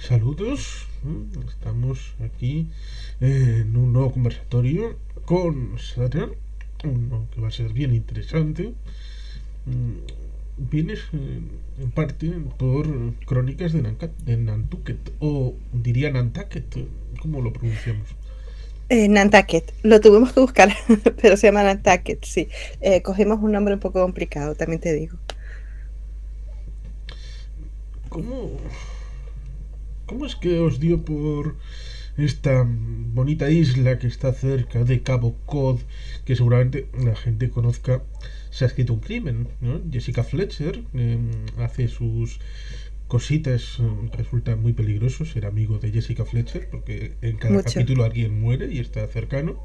Saludos, estamos aquí en un nuevo conversatorio con Sara, uno que va a ser bien interesante. Vienes en parte por Crónicas de Nantucket, o diría Nantucket, ¿cómo lo pronunciamos? Nantucket, lo tuvimos que buscar, pero se llama Nantucket, sí. Cogimos un nombre un poco complicado, también te digo. ¿Cómo, cómo es que os dio por esta bonita isla que está cerca de Cabo Cod, que seguramente la gente conozca? Se ha escrito un crimen, ¿no? Jessica Fletcher hace sus cositas, resulta muy peligroso ser amigo de Jessica Fletcher, porque en cada Mucho. capítulo alguien muere y está cercano.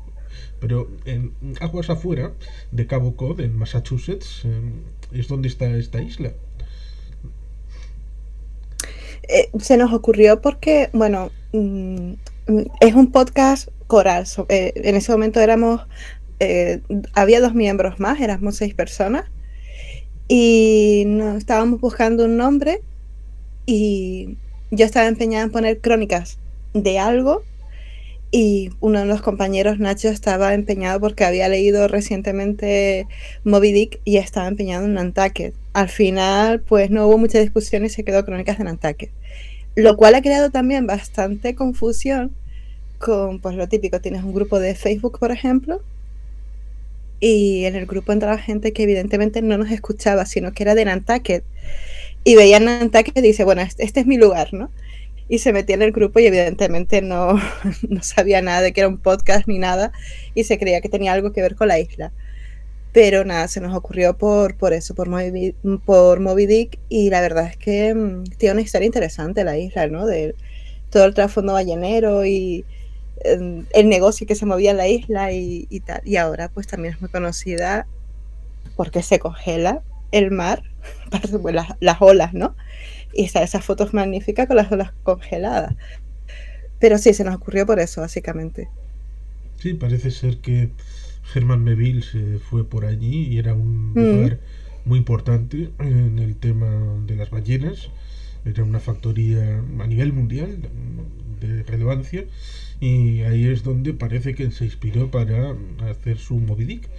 Pero en aguas afuera de Cabo Cod, en Massachusetts, es donde está esta isla. Se nos ocurrió porque, bueno, es un podcast coral. En ese momento había 2 miembros más, éramos 6 personas y estábamos buscando un nombre y yo estaba empeñada en poner crónicas de algo. Y uno de los compañeros, Nacho, estaba empeñado porque había leído recientemente Moby Dick y estaba empeñado en Nantucket. Al final, pues no hubo mucha discusión y se quedó Crónicas de Nantucket. Lo cual ha creado también bastante confusión con, pues lo típico, tienes un grupo de Facebook, por ejemplo, y en el grupo entraba gente que evidentemente no nos escuchaba, sino que era de Nantucket. Y veía Nantucket y dice, bueno, este es mi lugar, ¿no? Y se metía en el grupo y evidentemente no, no sabía nada de que era un podcast ni nada y se creía que tenía algo que ver con la isla. Pero nada, se nos ocurrió por eso, por Moby Dick, y la verdad es que tiene una historia interesante la isla, ¿no? De todo el trasfondo ballenero y el negocio que se movía en la isla y tal. Y ahora pues también es muy conocida porque se congela el mar, las olas, ¿no? Y está esas fotos magníficas con las olas congeladas. Pero sí, se nos ocurrió por eso, básicamente. Sí, parece ser que Herman Melville se fue por allí y era un Mm, lugar muy importante en el tema de las ballenas. Era una factoría a nivel mundial de relevancia, y ahí es donde parece que se inspiró para hacer su Moby Dick.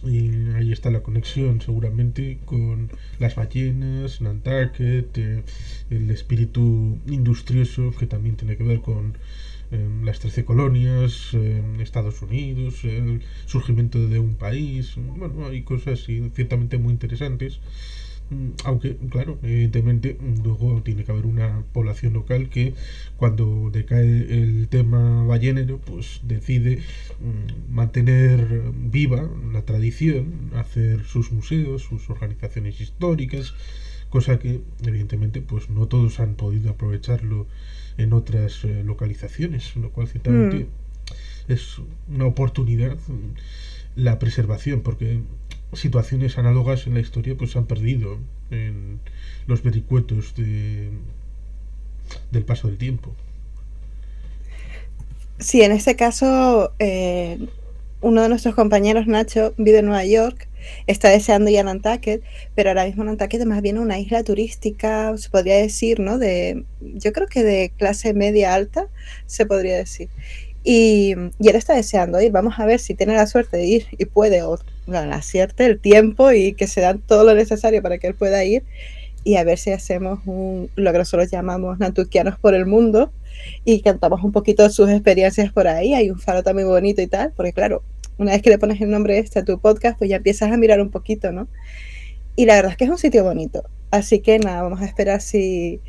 Y ahí está la conexión seguramente con las ballenas, Nantucket, el espíritu industrioso que también tiene que ver con las 13 colonias, Estados Unidos, el surgimiento de un país. Bueno, hay cosas ciertamente muy interesantes. Aunque, claro, evidentemente luego tiene que haber una población local que, cuando decae el tema ballenero, pues decide mantener viva la tradición, hacer sus museos, sus organizaciones históricas, cosa que evidentemente pues no todos han podido aprovecharlo en otras localizaciones, lo cual mm. ciertamente es una oportunidad, la preservación, porque situaciones análogas en la historia pues se han perdido en los vericuetos del paso del tiempo. Sí, en este caso, uno de nuestros compañeros, Nacho, vive en Nueva York, está deseando ir a Nantucket, pero ahora mismo Nantucket es más bien una isla turística, se podría decir, ¿no? Yo creo que de clase media alta, se podría decir. Y él está deseando ir, vamos a ver si tiene la suerte de ir y puede, o bueno, acierte el tiempo y que se dan todo lo necesario para que él pueda ir, y a ver si hacemos lo que nosotros llamamos Nantuckianos por el mundo y cantamos un poquito de sus experiencias por ahí. Hay un faro también bonito y tal, porque claro, una vez que le pones el nombre este a tu podcast, pues ya empiezas a mirar un poquito, ¿no? Y la verdad es que es un sitio bonito. Así que nada, vamos a esperar si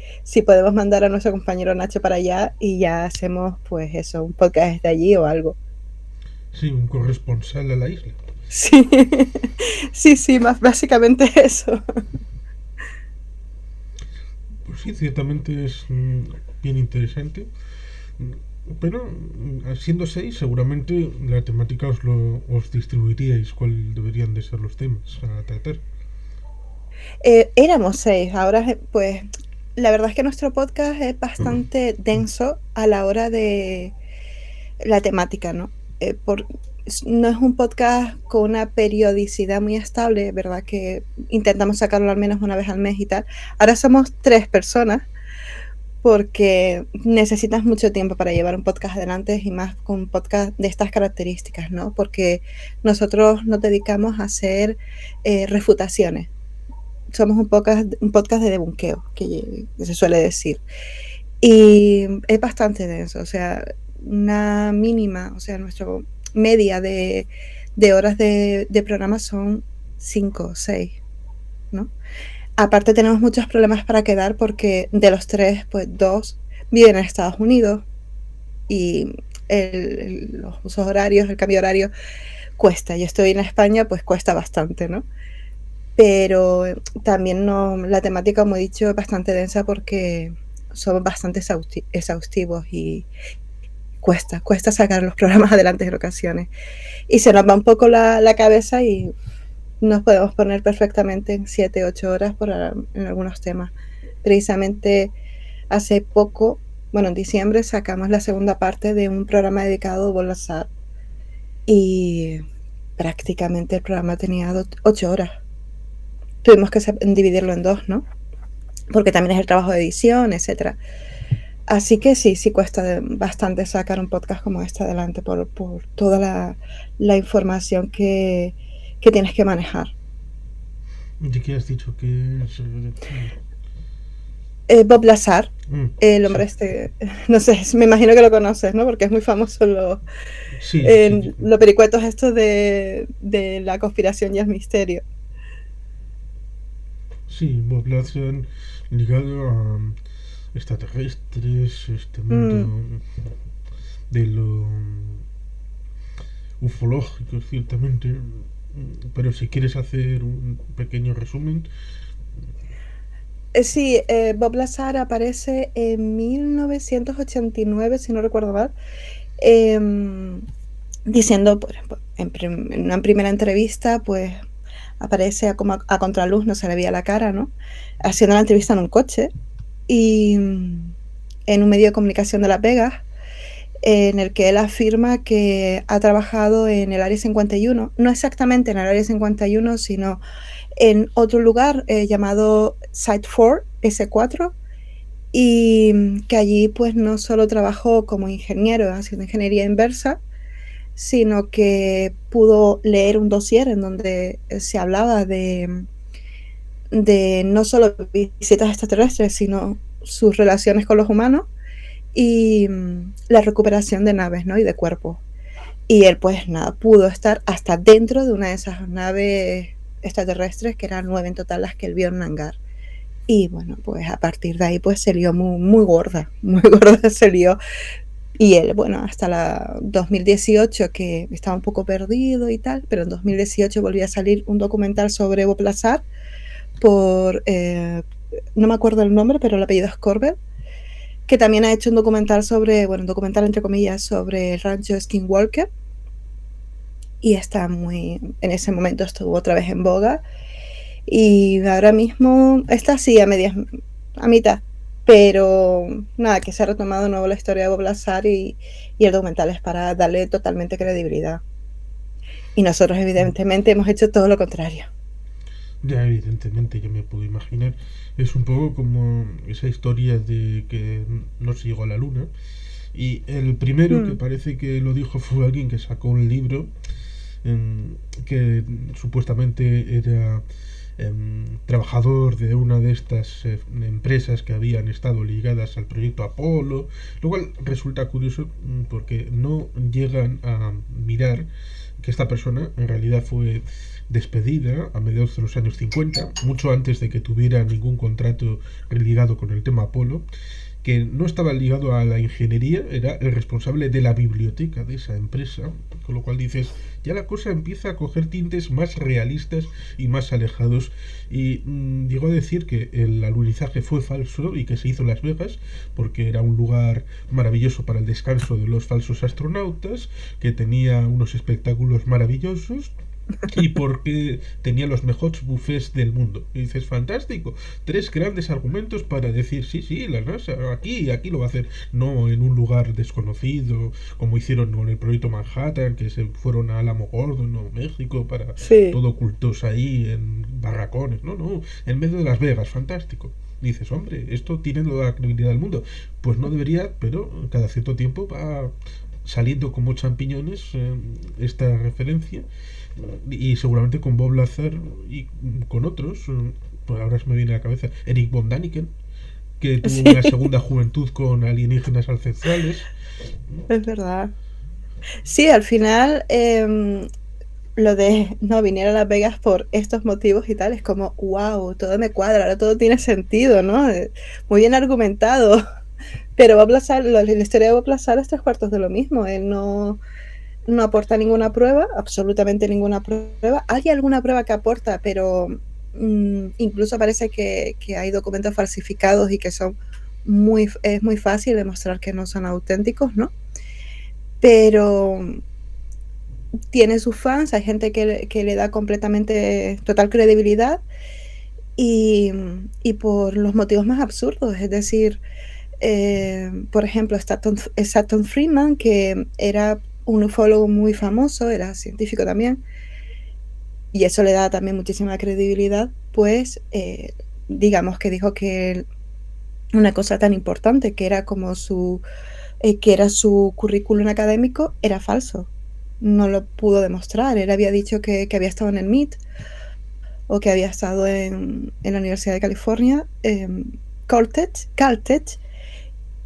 podemos mandar a nuestro compañero Nacho para allá y ya hacemos, pues eso, un podcast desde allí o algo. Sí, un corresponsal a la isla. Sí, sí, sí, más básicamente eso. Pues sí, ciertamente es bien interesante. Pero siendo 6, seguramente la temática os distribuiríais cuál deberían de ser los temas a tratar. Éramos 6, ahora pues la verdad es que nuestro podcast es bastante denso a la hora de la temática, ¿no? No es un podcast con una periodicidad muy estable, ¿verdad? Que intentamos sacarlo al menos una vez al mes y tal. Ahora somos 3 personas, porque necesitas mucho tiempo para llevar un podcast adelante y más con un podcast de estas características, ¿no? Porque nosotros nos dedicamos a hacer refutaciones. Somos un podcast de debunqueo, que se suele decir. Y es bastante denso, o sea, una mínima, o sea, nuestra media de horas de programa son 5 o 6, ¿no? Aparte tenemos muchos problemas para quedar porque de los 3, pues 2 viven en Estados Unidos y los usos horarios, el cambio horario cuesta. Yo estoy en España, pues cuesta bastante, ¿no? Pero también la temática, como he dicho, es bastante densa porque somos bastante exhaustivos y cuesta sacar los programas adelante en ocasiones. Y se nos va un poco la cabeza y nos podemos poner perfectamente en 7, 8 horas en algunos temas. Precisamente hace poco, bueno, en diciembre sacamos la segunda parte de un programa dedicado a Bolazar y prácticamente el programa tenía 8 horas. Tuvimos que dividirlo en 2, ¿no? Porque también es el trabajo de edición, etcétera. Así que sí cuesta bastante sacar un podcast como este adelante por toda la información que tienes que manejar. ¿De qué has dicho que es? Bob Lazar, el hombre sí. no sé, me imagino que lo conoces, ¿no? Porque es muy famoso los pericuetos estos de la conspiración y el misterio. Sí, Bob Lazar ligado a extraterrestres, este mundo de lo ufológico, ciertamente. Pero si quieres hacer un pequeño resumen. Sí, Bob Lazar aparece en 1989, si no recuerdo mal, diciendo, pues, en una primera entrevista, pues aparece como a contraluz, no se le veía la cara, ¿no? Haciendo la entrevista en un coche y en un medio de comunicación de Las Vegas, en el que él afirma que ha trabajado en el Área 51, no exactamente en el Área 51, sino en otro lugar llamado Site 4, S4, y que allí pues no solo trabajó como ingeniero haciendo ingeniería inversa, sino que pudo leer un dossier en donde se hablaba de no solo visitas extraterrestres, sino sus relaciones con los humanos y la recuperación de naves, ¿no? Y de cuerpos. Y él pues nada, pudo estar hasta dentro de una de esas naves extraterrestres, que eran 9 en total las que él vio en Nangar. Y bueno, pues a partir de ahí pues se lió muy gorda se lió. Y él, bueno, hasta la 2018, que estaba un poco perdido y tal, pero en 2018 volvió a salir un documental sobre Bob Lazar por, no me acuerdo el nombre, pero el apellido es Corbett, que también ha hecho un documental sobre, bueno, un documental entre comillas, sobre el rancho Skinwalker. Y está en ese momento estuvo otra vez en boga. Y ahora mismo está así a mitad. Pero nada, que se ha retomado de nuevo la historia de Bob Lazar y el documental es para darle totalmente credibilidad. Y nosotros evidentemente hemos hecho todo lo contrario. Ya, evidentemente, yo me puedo imaginar. Es un poco como esa historia de que no se llegó a la luna. Y el primero que parece que lo dijo fue alguien que sacó un libro que supuestamente era trabajador de una de estas empresas que habían estado ligadas al proyecto Apolo, lo cual resulta curioso porque no llegan a mirar que esta persona en realidad fue despedida a mediados de los años 50, mucho antes de que tuviera ningún contrato ligado con el tema Apolo, que no estaba ligado a la ingeniería, era el responsable de la biblioteca de esa empresa, con lo cual dices, ya la cosa empieza a coger tintes más realistas y más alejados, y llegó a decir que el alunizaje fue falso y que se hizo en Las Vegas, porque era un lugar maravilloso para el descanso de los falsos astronautas, que tenía unos espectáculos maravillosos, y porque tenía los mejores buffets del mundo. Y dices, fantástico, tres grandes argumentos para decir, sí, sí, la NASA, aquí lo va a hacer, no en un lugar desconocido, como hicieron con el proyecto Manhattan, que se fueron a Alamogordo, Nuevo México, para Sí, todo ocultos ahí en barracones, no, no, en medio de Las Vegas, fantástico. Dices, hombre, esto tiene toda la credibilidad del mundo. Pues no debería, pero cada cierto tiempo va saliendo como champiñones esta referencia y seguramente con Bob Lazar y con otros, pues ahora se me viene a la cabeza Eric von Daniken, que tuvo una sí, segunda juventud con alienígenas ancestrales. es verdad. Sí, al final lo de no viniera a Las Vegas por estos motivos y tal, es como, wow, todo me cuadra, ahora todo tiene sentido, ¿no? Muy bien argumentado. Pero Bob Lazar, la historia de Bob Lazar es tres cuartos de lo mismo. Él no aporta ninguna prueba, absolutamente ninguna prueba. Hay alguna prueba que aporta, pero incluso parece que hay documentos falsificados y que es muy fácil demostrar que no son auténticos, ¿no? Pero tiene sus fans, hay gente que le da completamente total credibilidad y, y por los motivos más absurdos, es decir, por ejemplo, Stanton Friedman, que era un ufólogo muy famoso, era científico también, y eso le da también muchísima credibilidad, pues digamos que dijo que una cosa tan importante que era como que era su currículum académico era falso. No lo pudo demostrar. Él había dicho que había estado en el MIT o que había estado en la Universidad de California, Caltech,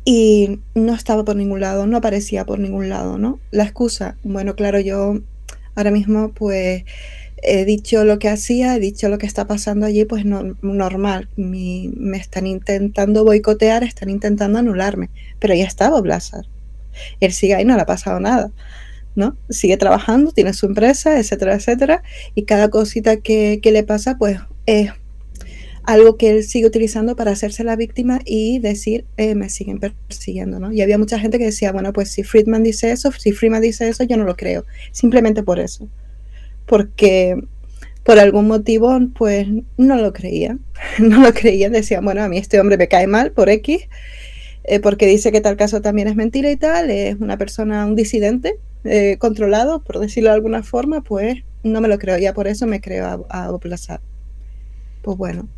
y no estaba por ningún lado, no aparecía por ningún lado, ¿no? La excusa, bueno, claro, yo ahora mismo pues he dicho lo que hacía, he dicho lo que está pasando allí, pues no, normal, me están intentando boicotear, están intentando anularme, pero ya estaba Blázar, él sigue ahí, no le ha pasado nada, ¿no? Sigue trabajando, tiene su empresa, etcétera, etcétera, y cada cosita que le pasa, pues es algo que él sigue utilizando para hacerse la víctima y decir, me siguen persiguiendo, ¿no? Y había mucha gente que decía, bueno, pues si Friedman dice eso, yo no lo creo, simplemente por eso, porque por algún motivo, pues no lo creían, no lo creían, decían, bueno, a mí este hombre me cae mal por X, porque dice que tal caso también es mentira y tal, es una persona, un disidente, controlado, por decirlo de alguna forma, pues no me lo creo, ya por eso me creo a Oplazar. Pues bueno,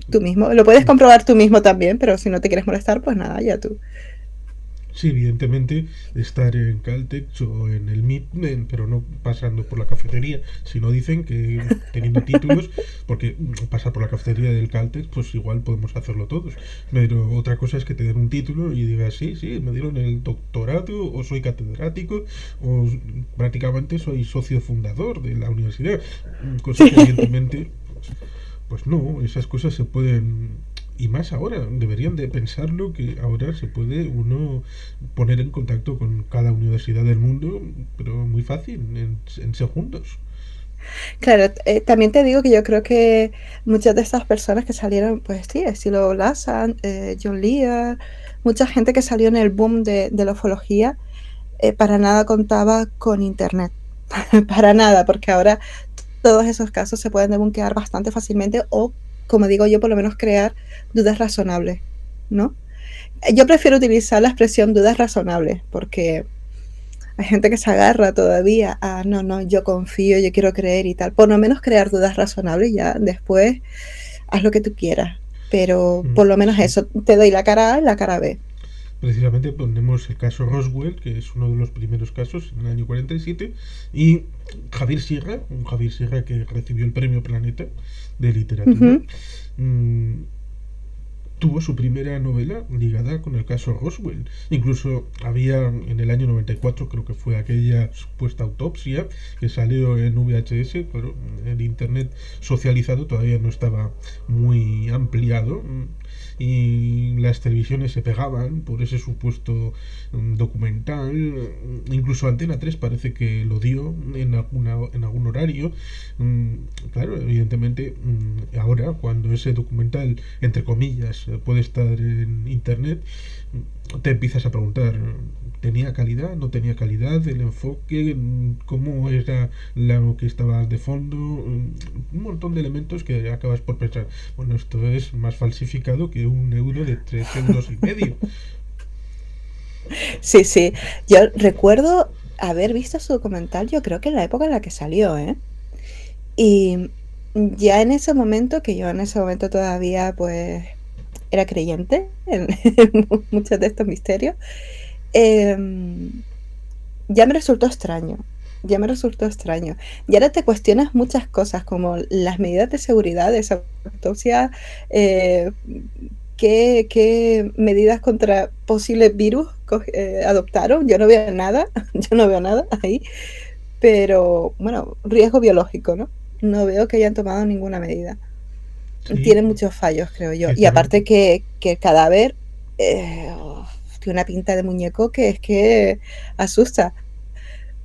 tú mismo, lo puedes comprobar tú mismo también, pero si no te quieres molestar, pues nada, ya tú. Sí, evidentemente estar en Caltech o en el MIT, pero no pasando por la cafetería, sino dicen que teniendo títulos, porque pasar por la cafetería del Caltech, pues igual podemos hacerlo todos, pero otra cosa es que te den un título y digas, sí, sí, me dieron el doctorado, o soy catedrático, o prácticamente soy socio fundador de la universidad, cosa que evidentemente, pues no, esas cosas se pueden y más ahora, deberían de pensarlo que ahora se puede uno poner en contacto con cada universidad del mundo, pero muy fácil, en segundos. Claro, también te digo que yo creo que muchas de estas personas que salieron, pues sí, estilo Lassan, John Lear, mucha gente que salió en el boom de la ufología, para nada contaba con internet, para nada, porque ahora todos esos casos se pueden debunkear bastante fácilmente o, como digo yo, por lo menos crear dudas razonables, ¿no? Yo prefiero utilizar la expresión dudas razonables porque hay gente que se agarra todavía a no, no, yo confío, yo quiero creer y tal. Por lo menos crear dudas razonables, ya después haz lo que tú quieras. Pero por lo menos Sí. eso, te doy la cara A y la cara B. Precisamente ponemos el caso Roswell, que es uno de los primeros casos en el año 47, y Javier Sierra que recibió el premio Planeta de literatura, Ujú. mmm, tuvo su primera novela ligada con el caso Roswell. Incluso había en el año 94, creo que fue aquella supuesta autopsia que salió en VHS, pero el internet socializado todavía no estaba muy ampliado y las televisiones se pegaban por ese supuesto documental. Incluso Antena 3 parece que lo dio en algún horario. Claro, evidentemente ahora cuando ese documental, entre comillas, puede estar en internet, te empiezas a preguntar, ¿tenía calidad? ¿No tenía calidad? ¿El enfoque? ¿Cómo era lo que estaba de fondo? Un montón de elementos que acabas por pensar, bueno, esto es más falsificado que un euro de 3,5 euros. Sí, sí. Yo recuerdo haber visto su documental, yo creo que en la época en la que salió, ¿eh? Y ya en ese momento, que yo en ese momento todavía pues era creyente en muchos de estos misterios, ya me resultó extraño. Ya me resultó extraño. Y ahora te cuestionas muchas cosas, como las medidas de seguridad de esa autopsia, eh, qué medidas contra posibles virus adoptaron. Yo no veo nada, yo no veo nada ahí, pero bueno, riesgo biológico, ¿no? No veo que hayan tomado ninguna medida. Sí, Tiene muchos fallos, creo yo. Y aparte ciertamente. que el cadáver tiene una pinta de muñeco que es que asusta.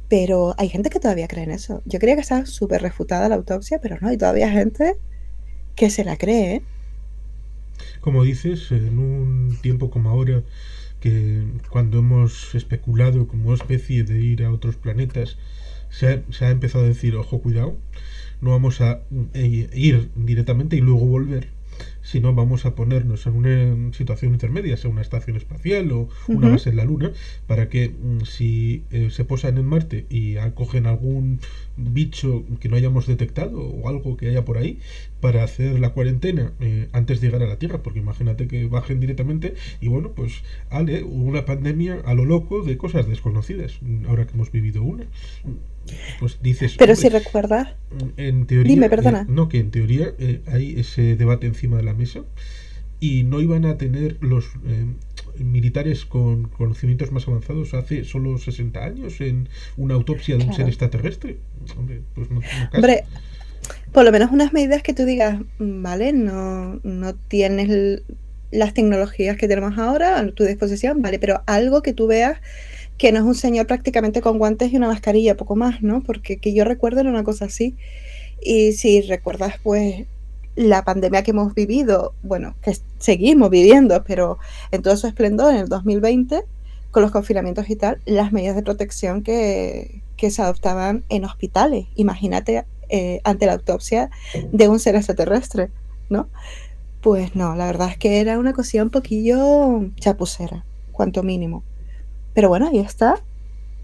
Pero hay gente que todavía cree en eso. Yo creía que estaba súper refutada la autopsia, pero no, hay todavía gente que se la cree, ¿eh? Como dices, en un tiempo como ahora, que cuando hemos especulado como especie de ir a otros planetas, se ha empezado a decir, ojo, cuidado, no vamos a ir directamente y luego volver, sino vamos a ponernos en una situación intermedia, sea una estación espacial o una Ujú. base en la Luna, para que si se posan en Marte y acogen algún bicho que no hayamos detectado o algo que haya por ahí, para hacer la cuarentena antes de llegar a la Tierra, porque imagínate que bajen directamente y bueno, pues ale, una pandemia a lo loco de cosas desconocidas, ahora que hemos vivido una. Pues dices, Pero hombre, si recuerdas, en teoría, dime, perdona. no, que en teoría hay ese debate encima de la mesa y no iban a tener los militares con conocimientos más avanzados hace solo 60 años en una autopsia de un ser Claro. extraterrestre. Hombre, pues no, no casa. Hombre, por lo menos unas medidas que tú digas, vale, no tienes las tecnologías que tenemos ahora a tu disposición, vale, pero algo que tú veas que no es un señor prácticamente con guantes y una mascarilla, poco más, ¿no? Porque que yo recuerdo era una cosa así. Y si recuerdas, pues, la pandemia que hemos vivido, bueno, que seguimos viviendo, pero en todo su esplendor en el 2020, con los confinamientos y tal, las medidas de protección que se adoptaban en hospitales. Imagínate ante la autopsia de un ser extraterrestre, ¿no? Pues no, la verdad es que era una cosilla un poquillo chapucera, cuanto mínimo. Pero bueno, ahí está.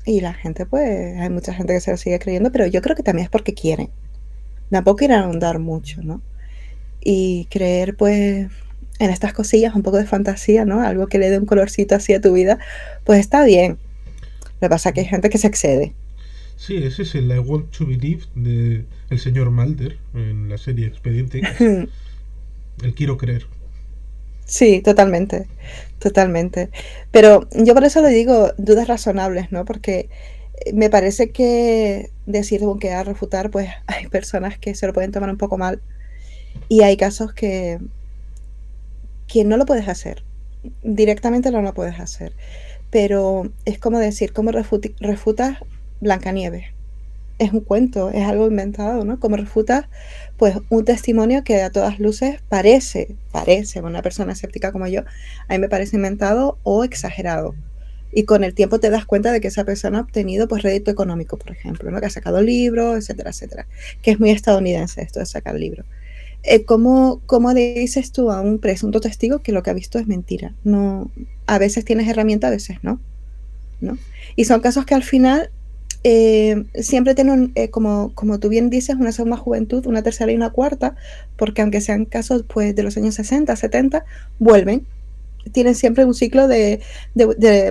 Y la gente, pues, hay mucha gente que se lo sigue creyendo, pero yo creo que también es porque quieren. Tampoco quieren ahondar mucho, ¿no? Y creer, pues, en estas cosillas, un poco de fantasía, ¿no? Algo que le dé un colorcito así a tu vida, pues está bien. Lo que pasa es que hay gente que se excede. Sí, ese es el I Want to Believe de el señor Mulder en la serie Expediente X. El quiero creer. Sí, totalmente, totalmente. Pero yo por eso le digo dudas razonables, ¿no? Porque me parece que decir a refutar, pues hay personas que se lo pueden tomar un poco mal y hay casos que no lo puedes hacer. Directamente no lo puedes hacer. Pero es como decir, ¿cómo refutas Blancanieves? Es un cuento, es algo inventado, ¿no? Como refutas, pues, un testimonio que a todas luces parece, una persona escéptica como yo, a mí me parece inventado o exagerado. Y con el tiempo te das cuenta de que esa persona ha obtenido, pues, rédito económico, por ejemplo, ¿no? Que ha sacado libros, etcétera, etcétera. Que es muy estadounidense esto de sacar libros. ¿Cómo le dices tú a un presunto testigo que lo que ha visto es mentira? No, a veces tienes herramienta, a veces no, ¿no? Y son casos que al final siempre tienen, como tú bien dices, una segunda juventud, una tercera y una cuarta, porque aunque sean casos pues, de los años 60, 70, vuelven. Tienen siempre un ciclo de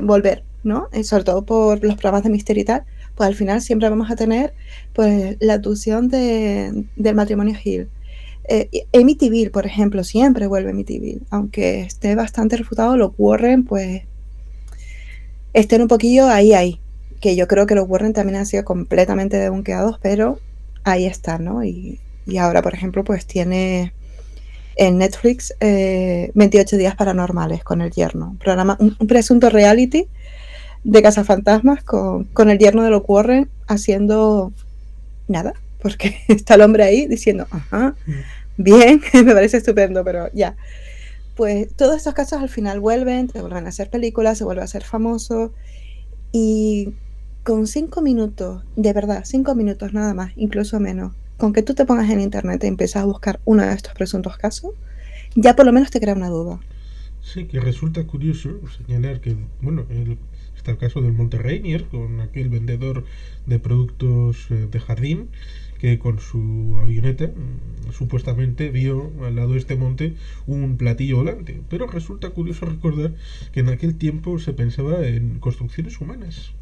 volver, ¿no? Y sobre todo por los programas de misterio y tal, pues al final siempre vamos a tener pues, la abducción del matrimonio Hill. Amityville, por ejemplo, siempre vuelve Amityville, aunque esté bastante refutado, los Warren, pues, estén un poquillo ahí, que yo creo que los Warren también han sido completamente debunkeados, pero ahí están, ¿no? Y ahora, por ejemplo, pues tiene en Netflix 28 días paranormales con el yerno, un presunto reality de cazafantasmas con el yerno de los Warren haciendo nada, porque está el hombre ahí diciendo, ajá, bien, me parece estupendo, pero ya. pues todos estos casos al final vuelven, te vuelven a hacer películas, se vuelve a ser famoso y con 5 minutos, de verdad, 5 minutos nada más, incluso menos, con que tú te pongas en internet y empiezas a buscar uno de estos presuntos casos, ya por lo menos te crea una duda. Sí, que resulta curioso señalar que, bueno, está el caso del Monte Rainier, con aquel vendedor de productos de jardín, que con su avioneta supuestamente vio al lado de este monte un platillo volante. Pero resulta curioso recordar que en aquel tiempo se pensaba en construcciones humanas.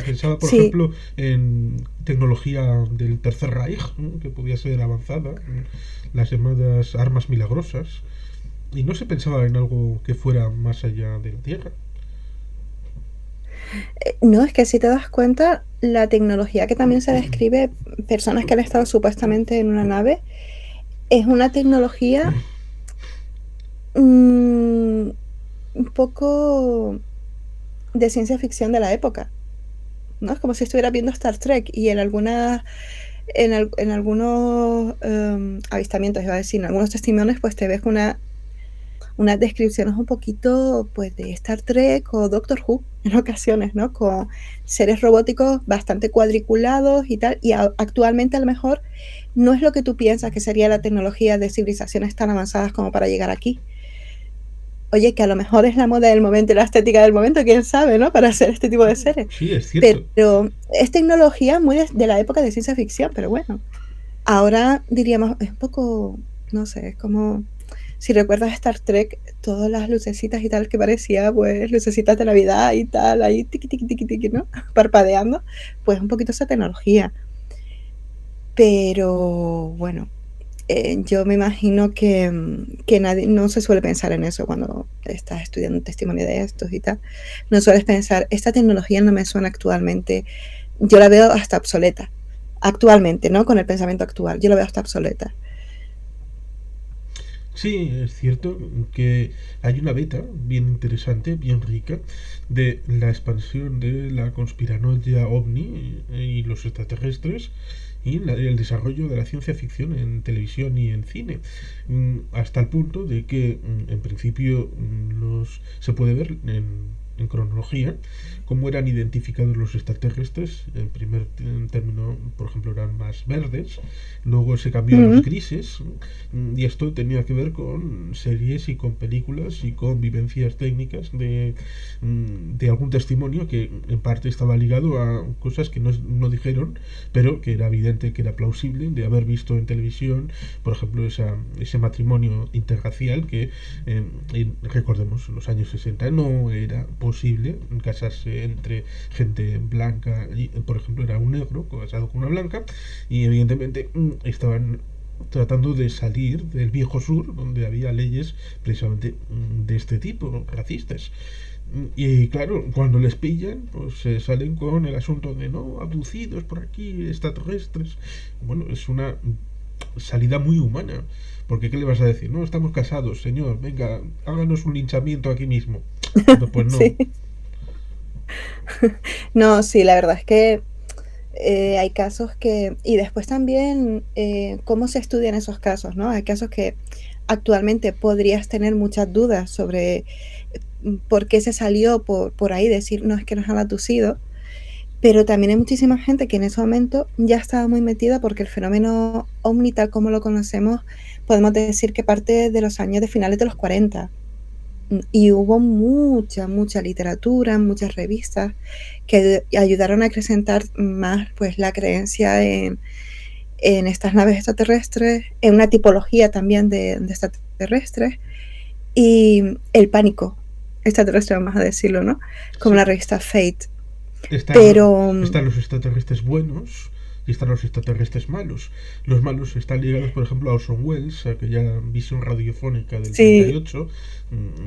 Pensaba, por Sí, ejemplo, en tecnología del Tercer Reich, ¿no? Que podía ser avanzada, las llamadas armas milagrosas, y no se pensaba en algo que fuera más allá de la Tierra. no, es que si te das cuenta, la tecnología que también se describe, personas que han estado supuestamente en una nave, es una tecnología un poco de ciencia ficción de la época, ¿no? Es como si estuviera viendo Star Trek y en algunos avistamientos, iba a decir, en algunos testimonios, pues te ves unas descripciones un poquito pues de Star Trek o Doctor Who en ocasiones, ¿no? Con seres robóticos bastante cuadriculados y tal, y actualmente a lo mejor no es lo que tú piensas que sería la tecnología de civilizaciones tan avanzadas como para llegar aquí. Oye, que a lo mejor es la moda del momento y la estética del momento, quién sabe, ¿no? Para hacer este tipo de series. Sí, es cierto. Pero es tecnología muy de la época de ciencia ficción, pero bueno. Ahora diríamos, es un poco, no sé, es como si recuerdas Star Trek, todas las lucecitas y tal que parecía, pues lucecitas de Navidad y tal, ahí tiqui, tiqui, tiqui, tiqui, ¿no? Parpadeando, pues un poquito esa tecnología. Pero bueno, yo me imagino que nadie, no se suele pensar en eso cuando estás estudiando un testimonio de estos y tal. No sueles pensar, esta tecnología no me suena actualmente, yo la veo hasta obsoleta. Actualmente, ¿no? Con el pensamiento actual, yo la veo hasta obsoleta. Sí, es cierto que hay una beta bien interesante, bien rica, de la expansión de la conspiranoia ovni y los extraterrestres y el desarrollo de la ciencia ficción en televisión y en cine, hasta el punto de que en principio se puede ver en cronología cómo eran identificados los extraterrestres. En primer término, por ejemplo, eran más verdes, luego se cambió a los Mm. grises, y esto tenía que ver con series y con películas y con vivencias técnicas de algún testimonio que en parte estaba ligado a cosas que no dijeron, pero que era evidente, que era plausible de haber visto en televisión, por ejemplo, ese matrimonio interracial que, recordemos, en los años 60 no era posible casarse entre gente blanca y, por ejemplo, era un negro casado con una blanca, y evidentemente estaban tratando de salir del viejo sur, donde había leyes precisamente de este tipo, racistas. Y claro, cuando les pillan, pues se salen con el asunto de no, abducidos por aquí, extraterrestres. Bueno, es una salida muy humana. Porque ¿qué le vas a decir? No, estamos casados, señor, venga, háganos un linchamiento aquí mismo. Pues no. Sí. No, sí, la verdad es que hay casos que, y después también cómo se estudian esos casos, ¿no? Hay casos que actualmente podrías tener muchas dudas sobre por qué se salió por ahí, decir, no, es que nos han abducido, pero también hay muchísima gente que en ese momento ya estaba muy metida porque el fenómeno ovni, tal como lo conocemos, podemos decir que parte de los años de finales de los 40. Y hubo mucha literatura, muchas revistas que ayudaron a acrecentar más pues la creencia en estas naves extraterrestres, en una tipología también de extraterrestres y el pánico extraterrestre, vamos a decirlo, ¿no? Como la Sí. revista Fate. Están, Pero están los extraterrestres buenos y están los extraterrestres malos. Los malos están ligados, por ejemplo, a Orson Welles, aquella visión radiofónica del sí, 38,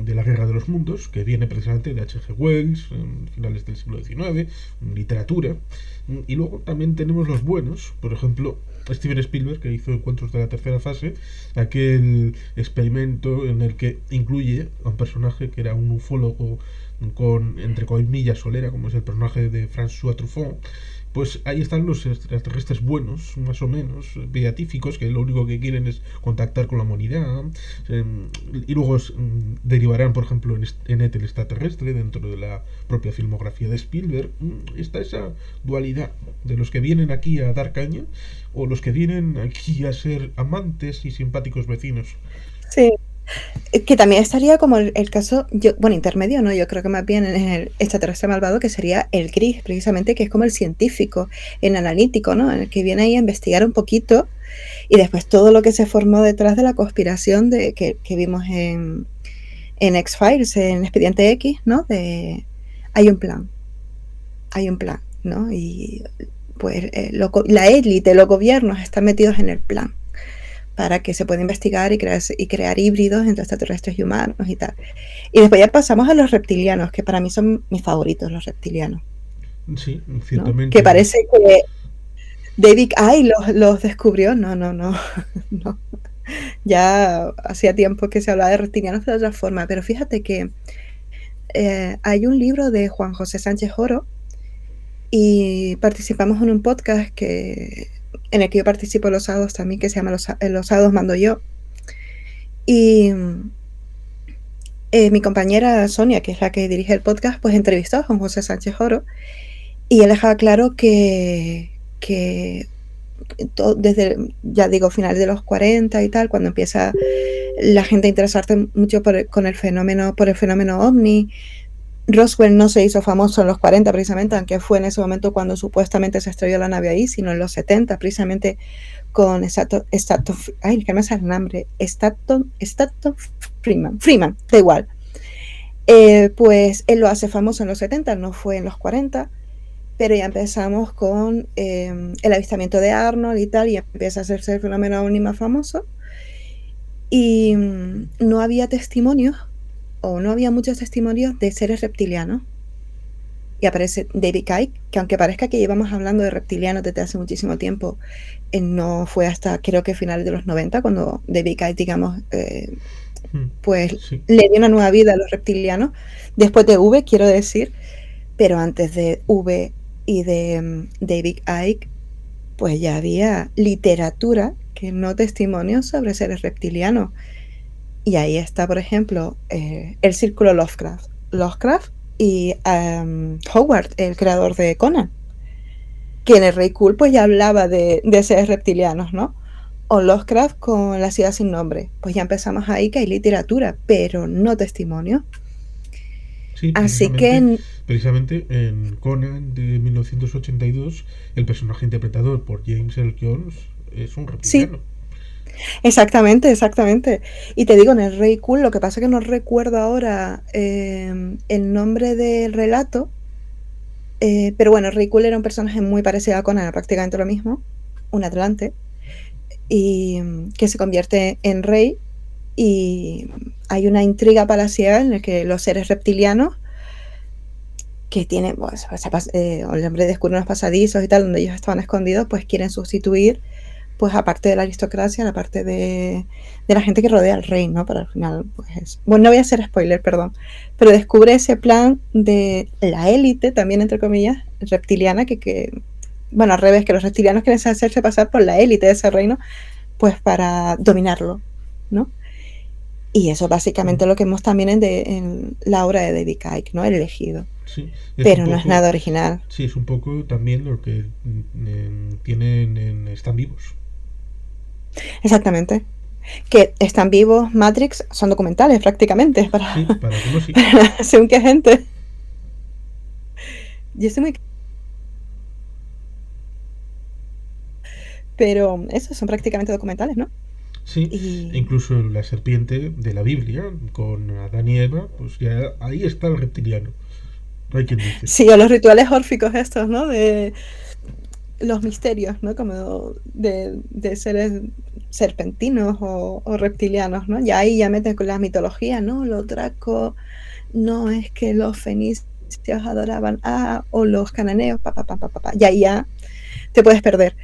de la Guerra de los Mundos, que viene precisamente de H. G. Wells, en finales del siglo XIX, literatura. Y luego también tenemos los buenos, por ejemplo, Steven Spielberg, que hizo Encuentros de la Tercera Fase, aquel experimento en el que incluye a un personaje que era un ufólogo con, entre comillas, solera, como es el personaje de François Truffaut, Pues ahí están los extraterrestres buenos, más o menos, beatíficos, que lo único que quieren es contactar con la humanidad. eh, y luego derivarán, por ejemplo, en ET el extraterrestre, dentro de la propia filmografía de Spielberg. Está esa dualidad de los que vienen aquí a dar caña o los que vienen aquí a ser amantes y simpáticos vecinos. Sí. Que también estaría como el caso, bueno, intermedio, ¿no? Yo creo que más bien en el extraterrestre malvado, que sería el gris, precisamente, que es como el científico, el analítico, ¿no? En el que viene ahí a investigar un poquito y después todo lo que se formó detrás de la conspiración que vimos en X-Files, en Expediente X, ¿no? Hay un plan, ¿no? Y pues la élite, los gobiernos están metidos en el plan para que se pueda investigar y crear híbridos entre extraterrestres y humanos y tal. Y después ya pasamos a los reptilianos, que para mí son mis favoritos, los reptilianos. Sí, ¿no? ciertamente. Que parece que David Icke los descubrió. No. No. Ya hacía tiempo que se hablaba de reptilianos de otra forma, pero fíjate que hay un libro de Juan José Sánchez Oro y participamos en un podcast en el que yo participo los sábados también, que se llama Los sábados mando yo. Y mi compañera Sonia, que es la que dirige el podcast, pues entrevistó a Juan José Sánchez Oro y él dejaba claro que desde, ya digo, finales de los 40 y tal, cuando empieza la gente a interesarse mucho por el fenómeno OVNI. Roswell no se hizo famoso en los 40 precisamente, aunque fue en ese momento cuando supuestamente se estrelló la nave ahí, sino en los 70 precisamente con ay, que no me sale el nombre, Stanton Freeman, da igual. Pues él lo hace famoso en los 70, no fue en los 40, pero ya empezamos con el avistamiento de Arnold y tal, y empieza a hacerse el fenómeno OVNI más famoso, y no había testimonios, o no había muchos testimonios de seres reptilianos. Y aparece David Icke, que aunque parezca que llevamos hablando de reptilianos desde hace muchísimo tiempo, no fue hasta creo que finales de los 90 cuando David Icke, digamos, pues Sí. le dio una nueva vida a los reptilianos, después de V, quiero decir, pero antes de V y de David Icke, pues ya había literatura, que no testimonios sobre seres reptilianos. Y ahí está, por ejemplo, el círculo Lovecraft y Howard, el creador de Conan, que en el Rey Cool pues ya hablaba de seres reptilianos, ¿no? O Lovecraft con La ciudad sin nombre. Pues ya empezamos ahí que hay literatura, pero no testimonio. Sí, Así que precisamente en Conan de 1982, el personaje interpretado por James Earl Jones es un reptiliano. Sí. Exactamente. Y te digo, en el Rey Cool, lo que pasa es que no recuerdo ahora el nombre del relato, pero bueno, Rey Cool era un personaje muy parecido a Conan, prácticamente lo mismo, un atlante, y que se convierte en rey, y hay una intriga palacial en la que los seres reptilianos que tienen, pues, el hombre descubre unos pasadizos y tal, donde ellos estaban escondidos, pues quieren sustituir, pues aparte de la aristocracia, la parte de la gente que rodea al rey, ¿no? Pero al final, pues bueno, no voy a hacer spoiler, perdón, pero descubre ese plan de la élite, también entre comillas, reptiliana, que bueno, al revés, que los reptilianos quieren hacerse pasar por la élite de ese reino, pues para dominarlo, ¿no? Y eso básicamente lo que vemos también en la obra de David Icke, ¿no? El elegido. Sí, pero no es nada original. Sí, es un poco también lo que tienen en Están Vivos. Exactamente. Que Están Vivos, Matrix, son documentales prácticamente. Sí, para algunos sí. Según qué gente. Yo estoy muy... Pero esos son prácticamente documentales, ¿no? Sí, incluso la serpiente de la Biblia, con Adán y Eva, pues ya ahí está el reptiliano. Hay quien dice. Sí, o los rituales órficos estos, ¿no? De los misterios, ¿no? Como de seres serpentinos o reptilianos, ¿no? Ya ahí ya metes con la mitología, ¿no? Los dracos, no es que los fenicios adoraban o los cananeos, y ahí ya te puedes perder.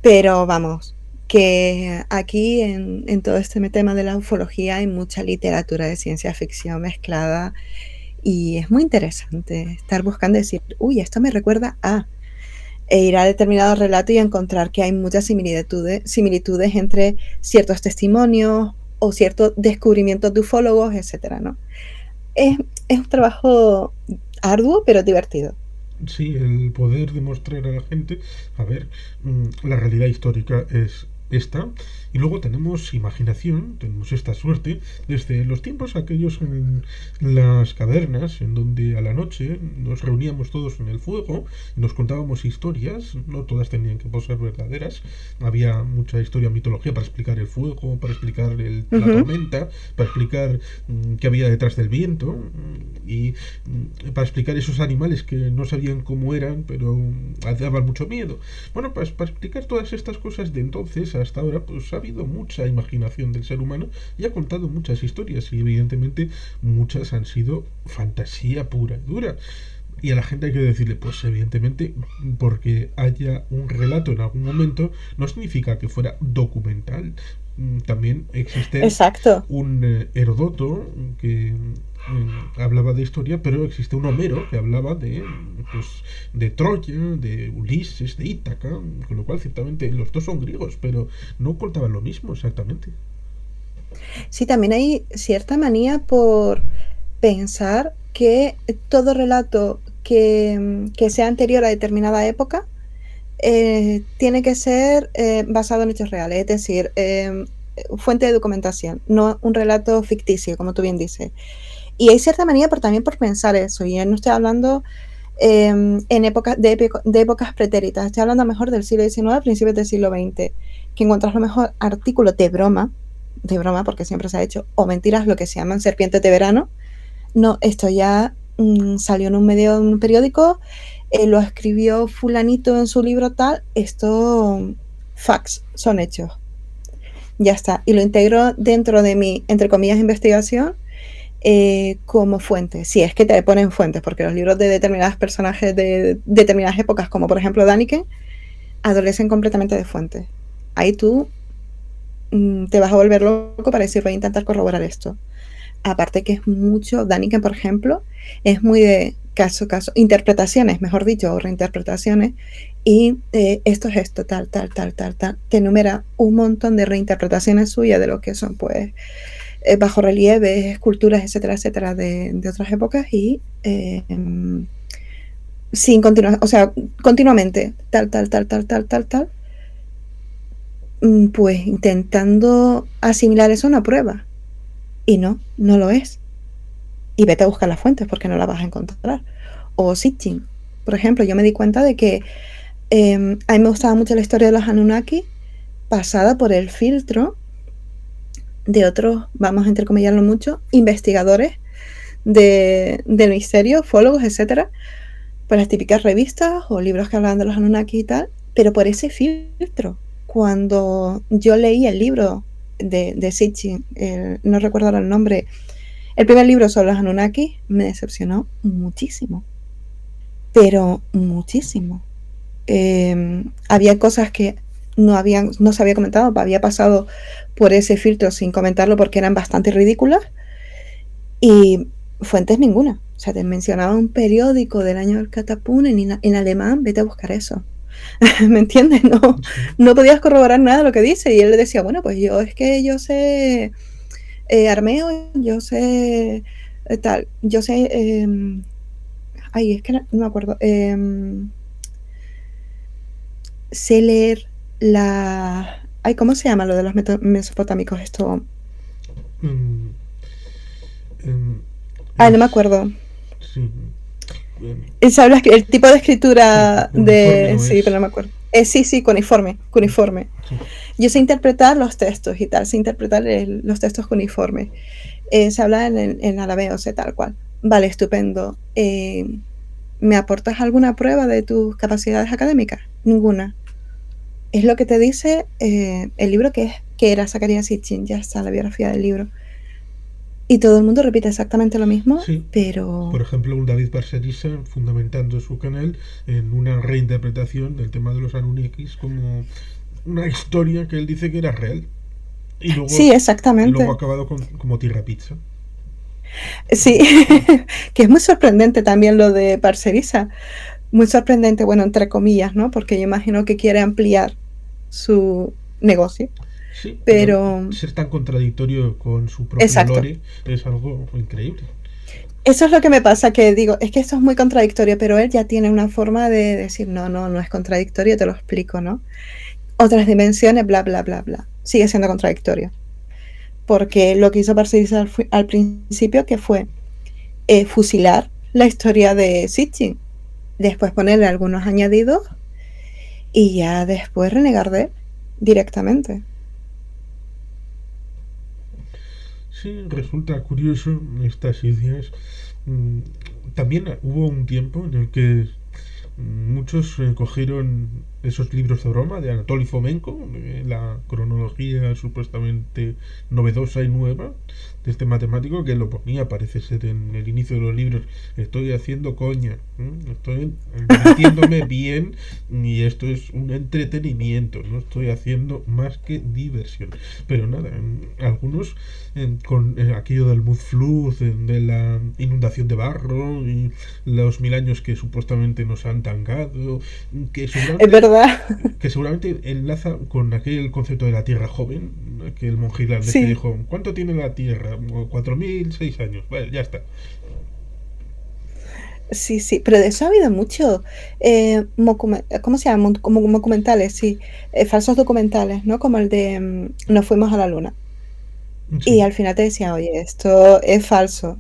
Pero vamos, que aquí en todo este tema de la ufología hay mucha literatura de ciencia ficción mezclada y es muy interesante estar buscando decir, uy, esto me recuerda a... e ir a determinado relato y encontrar que hay muchas similitudes entre ciertos testimonios o ciertos descubrimientos de ufólogos, etcétera, ¿no? Es un trabajo arduo, pero divertido. Sí, el poder demostrar a la gente, a ver, la realidad histórica es esta, y luego tenemos imaginación, tenemos esta suerte, desde los tiempos aquellos en las cavernas, en donde a la noche nos reuníamos todos en el fuego y nos contábamos historias, no todas tenían que ser verdaderas, había mucha historia, mitología para explicar el fuego, para explicar la tormenta, para explicar qué había detrás del viento, y para explicar esos animales que no sabían cómo eran, pero daban mucho miedo. Bueno, pues para explicar todas estas cosas de entonces hasta ahora, pues ha habido mucha imaginación del ser humano y ha contado muchas historias y evidentemente muchas han sido fantasía pura y dura. Y a la gente hay que decirle, pues evidentemente, porque haya un relato en algún momento, no significa que fuera documental. También existe Exacto. un Herodoto que hablaba de historia, pero existe un Homero que hablaba pues, de Troya, de Ulises, de Ítaca, con lo cual ciertamente los dos son griegos, pero no contaban lo mismo exactamente. Sí, también hay cierta manía por pensar que todo relato que sea anterior a determinada época tiene que ser basado en hechos reales, es decir, fuente de documentación, no un relato ficticio, como tú bien dices. Y hay cierta manía también por pensar eso, y no estoy hablando en de épocas pretéritas, estoy hablando a lo mejor del siglo XIX, principios del siglo XX, que encuentras a lo mejor artículos de broma porque siempre se ha hecho, o mentiras, lo que se llaman serpientes de verano. No, esto ya salió en un periódico, lo escribió fulanito en su libro tal, esto facts, son hechos. Ya está. Y lo integro dentro de mi, entre comillas, investigación como fuente. Si es que te ponen fuentes, porque los libros de determinados personajes de determinadas épocas, como por ejemplo Daniken, adolecen completamente de fuentes. Ahí tú te vas a volver loco para decir, voy a intentar corroborar esto. Aparte que es mucho, Daniken, por ejemplo, es muy de caso, interpretaciones, mejor dicho, o reinterpretaciones, y esto es esto, tal, te enumera un montón de reinterpretaciones suyas de lo que son, pues, bajo relieves, esculturas, etcétera, etcétera, de otras épocas, y sin continuar, o sea, continuamente, tal, pues intentando asimilar eso a una prueba. Y no lo es. Y vete a buscar las fuentes porque no las vas a encontrar. O Sitchin. Por ejemplo, yo me di cuenta de que a mí me gustaba mucho la historia de los Anunnaki pasada por el filtro de otros, vamos a entrecomillarlo mucho, investigadores del misterio, ufólogos, etcétera, por las típicas revistas o libros que hablaban de los Anunnaki y tal, pero por ese filtro. Cuando yo leí el libro de Sitchin, no recuerdo ahora el nombre, el primer libro sobre los Anunnaki, me decepcionó muchísimo, pero muchísimo. Había cosas que no se había comentado, había pasado por ese filtro sin comentarlo porque eran bastante ridículas, y fuentes ninguna. O sea, te mencionaba un periódico del año del Catapún en alemán, vete a buscar eso. ¿Me entiendes? No podías corroborar nada de lo que dice. Y él le decía, bueno, pues yo sé armeo, yo sé tal, yo sé es que no me acuerdo, sé leer ¿cómo se llama lo de los mesopotámicos esto? No me acuerdo. Sí. ¿Sabes el tipo de escritura de...? Sí, es. pero no me acuerdo. Sí, cuneiforme. Sí. Yo sé interpretar los textos y tal, sé interpretar los textos cuneiformes. Se habla en arameo, sé tal cual. Vale, estupendo. ¿Me aportas alguna prueba de tus capacidades académicas? Ninguna. Es lo que te dice el libro que era Zacarías Sitchin, ya está la biografía del libro. Y todo el mundo repite exactamente lo mismo, sí, pero... Por ejemplo, un David Parcerisa fundamentando su canal en una reinterpretación del tema de los Anunnakis como una historia que él dice que era real. Y luego, sí, exactamente. Luego ha acabado como Tierra Pizza. Sí, que es muy sorprendente también lo de Parcerisa, muy sorprendente, bueno, entre comillas, ¿no? Porque yo imagino que quiere ampliar su negocio. Sí, pero Pero, ser tan contradictorio con su propio exacto. lore es algo increíble. Eso es lo que me pasa, que digo, es que esto es muy contradictorio, pero él ya tiene una forma de decir, no, no, no es contradictorio, te lo explico, ¿no? Otras dimensiones, bla, bla, bla, bla. Sigue siendo contradictorio. Porque lo que hizo Parcival al principio, que fue fusilar la historia de Sitchin, después ponerle algunos añadidos y ya después renegar de él directamente. Sí, resulta curioso estas ideas. Mm, También hubo un tiempo en el que muchos cogieron esos libros de broma de Anatoly Fomenko, la cronología supuestamente novedosa y nueva de este matemático, que lo ponía, parece ser, en el inicio de los libros: estoy haciendo coña, estoy divirtiéndome bien, y esto es un entretenimiento, no estoy haciendo más que diversión. Pero nada, algunos con aquello del Mudfluz, de la inundación de barro y los 1000 años que supuestamente nos han tangado, que Es seguramente, verdad. que seguramente enlaza con aquel concepto de la Tierra joven, que el monje irlandés que Sí, dijo: ¿cuánto tiene la Tierra? 4006 años. Vale, ya está. sí, sí, pero de eso ha habido mucho. ¿Cómo se llama? Como documentales, sí. Falsos documentales, ¿no? Como el de Nos fuimos a la luna. Y Sí, al final te decía, oye, esto es falso.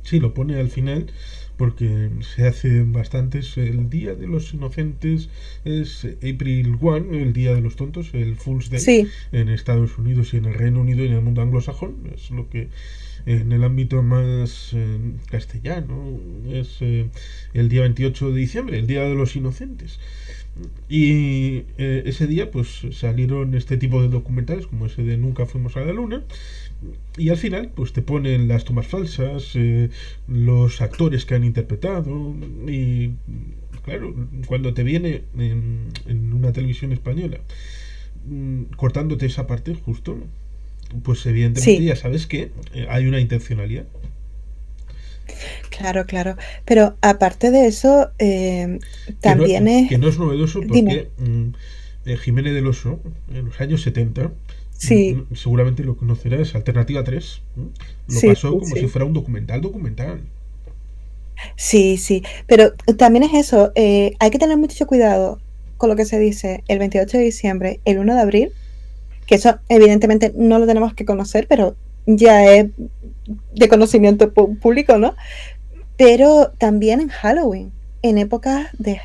sí, lo pone al final porque se hace bastantes. El Día de los Inocentes es April 1, el Día de los Tontos, el Fool's Day, Sí, en Estados Unidos y en el Reino Unido y en el mundo anglosajón. Es lo que en el ámbito más castellano es el día 28 de diciembre, el Día de los Inocentes. Y ese día pues salieron este tipo de documentales como ese de Nunca fuimos a la luna, y al final pues te ponen las tomas falsas, los actores que han interpretado, y claro, cuando te viene en una televisión española cortándote esa parte justo, pues evidentemente sí, ya sabes que hay una intencionalidad. claro, claro. Pero aparte de eso, también Que es... no es novedoso Dime. porque Jiménez del Oso, en los años 70, Sí, seguramente lo conocerás, Alternativa 3, lo sí, pasó sí, como si sí. fuera un documental. Sí, sí. Pero también es eso, hay que tener mucho cuidado con lo que se dice el 28 de diciembre, el 1 de abril, que eso evidentemente no lo tenemos que conocer, pero ya es de conocimiento público, ¿no? Pero también en Halloween, en épocas de,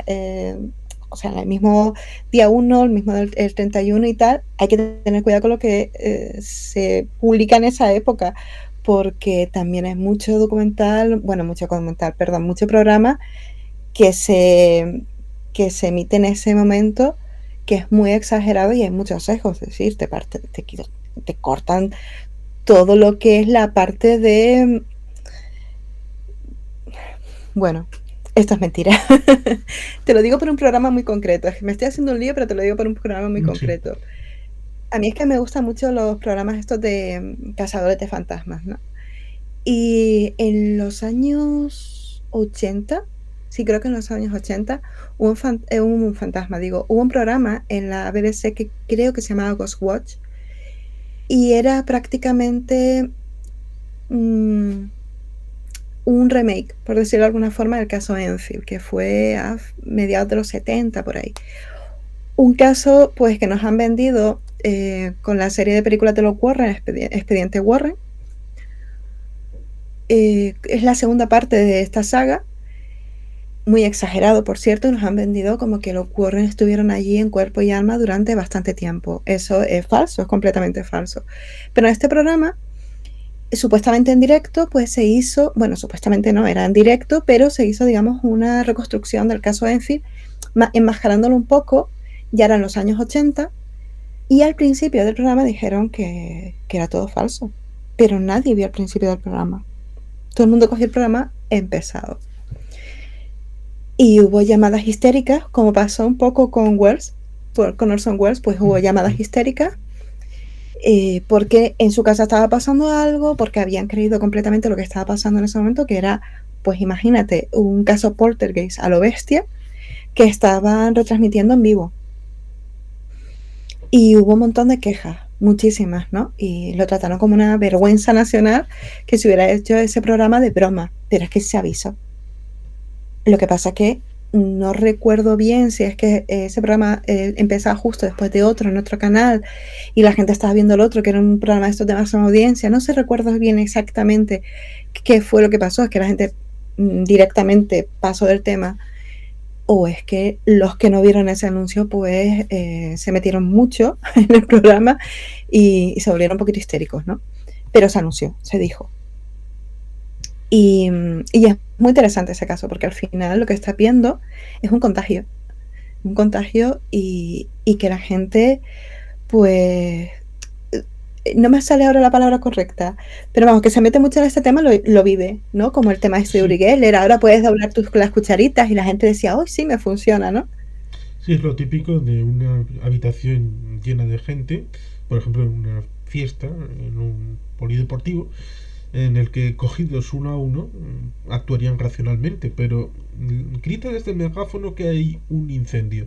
o sea, el mismo día 1, el mismo el 31 y tal, hay que tener cuidado con lo que se publica en esa época, porque también es mucho documental, bueno, mucho documental, perdón, mucho programa que se, que se emite en ese momento, que es muy exagerado y hay muchos sesgos, es decir, te cortan todo lo que es la parte de, bueno, esto es mentira. Te lo digo por un programa muy concreto. Me estoy haciendo un lío, pero te lo digo por un programa muy Sí. concreto. A mí es que me gustan mucho los programas estos de cazadores de fantasmas, ¿no? Y en los años 80, sí creo que en los años 80, hubo un fantasma, digo, hubo un programa en la BBC que creo que se llamaba Ghost Watch y era prácticamente mmm, un remake, por decirlo de alguna forma, del caso Enfield, que fue a mediados de los 70 por ahí. Un caso pues que nos han vendido con la serie de películas de los Warren, Expediente Warren. Es la segunda parte de esta saga, muy exagerado por cierto, y nos han vendido como que los Warren estuvieron allí en cuerpo y alma durante bastante tiempo. Eso es falso, es completamente falso. Pero en este programa supuestamente en directo, pues se hizo, bueno, supuestamente no era en directo, pero se hizo, digamos, una reconstrucción del caso Enfield, enmascarándolo un poco, ya eran los años 80, y al principio del programa dijeron que era todo falso, pero nadie vio al principio del programa. Todo el mundo cogió el programa empezado. Y hubo llamadas histéricas, como pasó un poco con Wells, con Orson Welles, pues hubo llamadas histéricas porque en su casa estaba pasando algo, porque habían creído completamente lo que estaba pasando en ese momento, que era pues imagínate, un caso Poltergeist a lo bestia que estaban retransmitiendo en vivo. Y hubo un montón de quejas, muchísimas, ¿no? Y lo trataron como una vergüenza nacional que se hubiera hecho ese programa de broma, pero es que se avisó. Lo que pasa que no recuerdo bien si es que ese programa empezaba justo después de otro en otro canal y la gente estaba viendo el otro, que era un programa de estos de máxima audiencia. No se recuerda bien exactamente qué fue lo que pasó, es que la gente directamente pasó del tema, o es que los que no vieron ese anuncio pues se metieron mucho en el programa y se volvieron un poquito histéricos, ¿no? Pero se anunció, se dijo. Y es muy interesante ese caso, porque al final lo que está viendo es un contagio y que la gente, pues, no me sale ahora la palabra correcta, pero vamos, que se mete mucho en este tema, lo vive, ¿no? Como el tema este de Uri Geller, ahora puedes doblar las cucharitas y la gente decía, oh, sí, me funciona, ¿no? Sí, es lo típico de una habitación llena de gente, por ejemplo, en una fiesta, en un polideportivo, en el que cogidos uno a uno actuarían racionalmente, pero grita desde el megáfono que hay un incendio.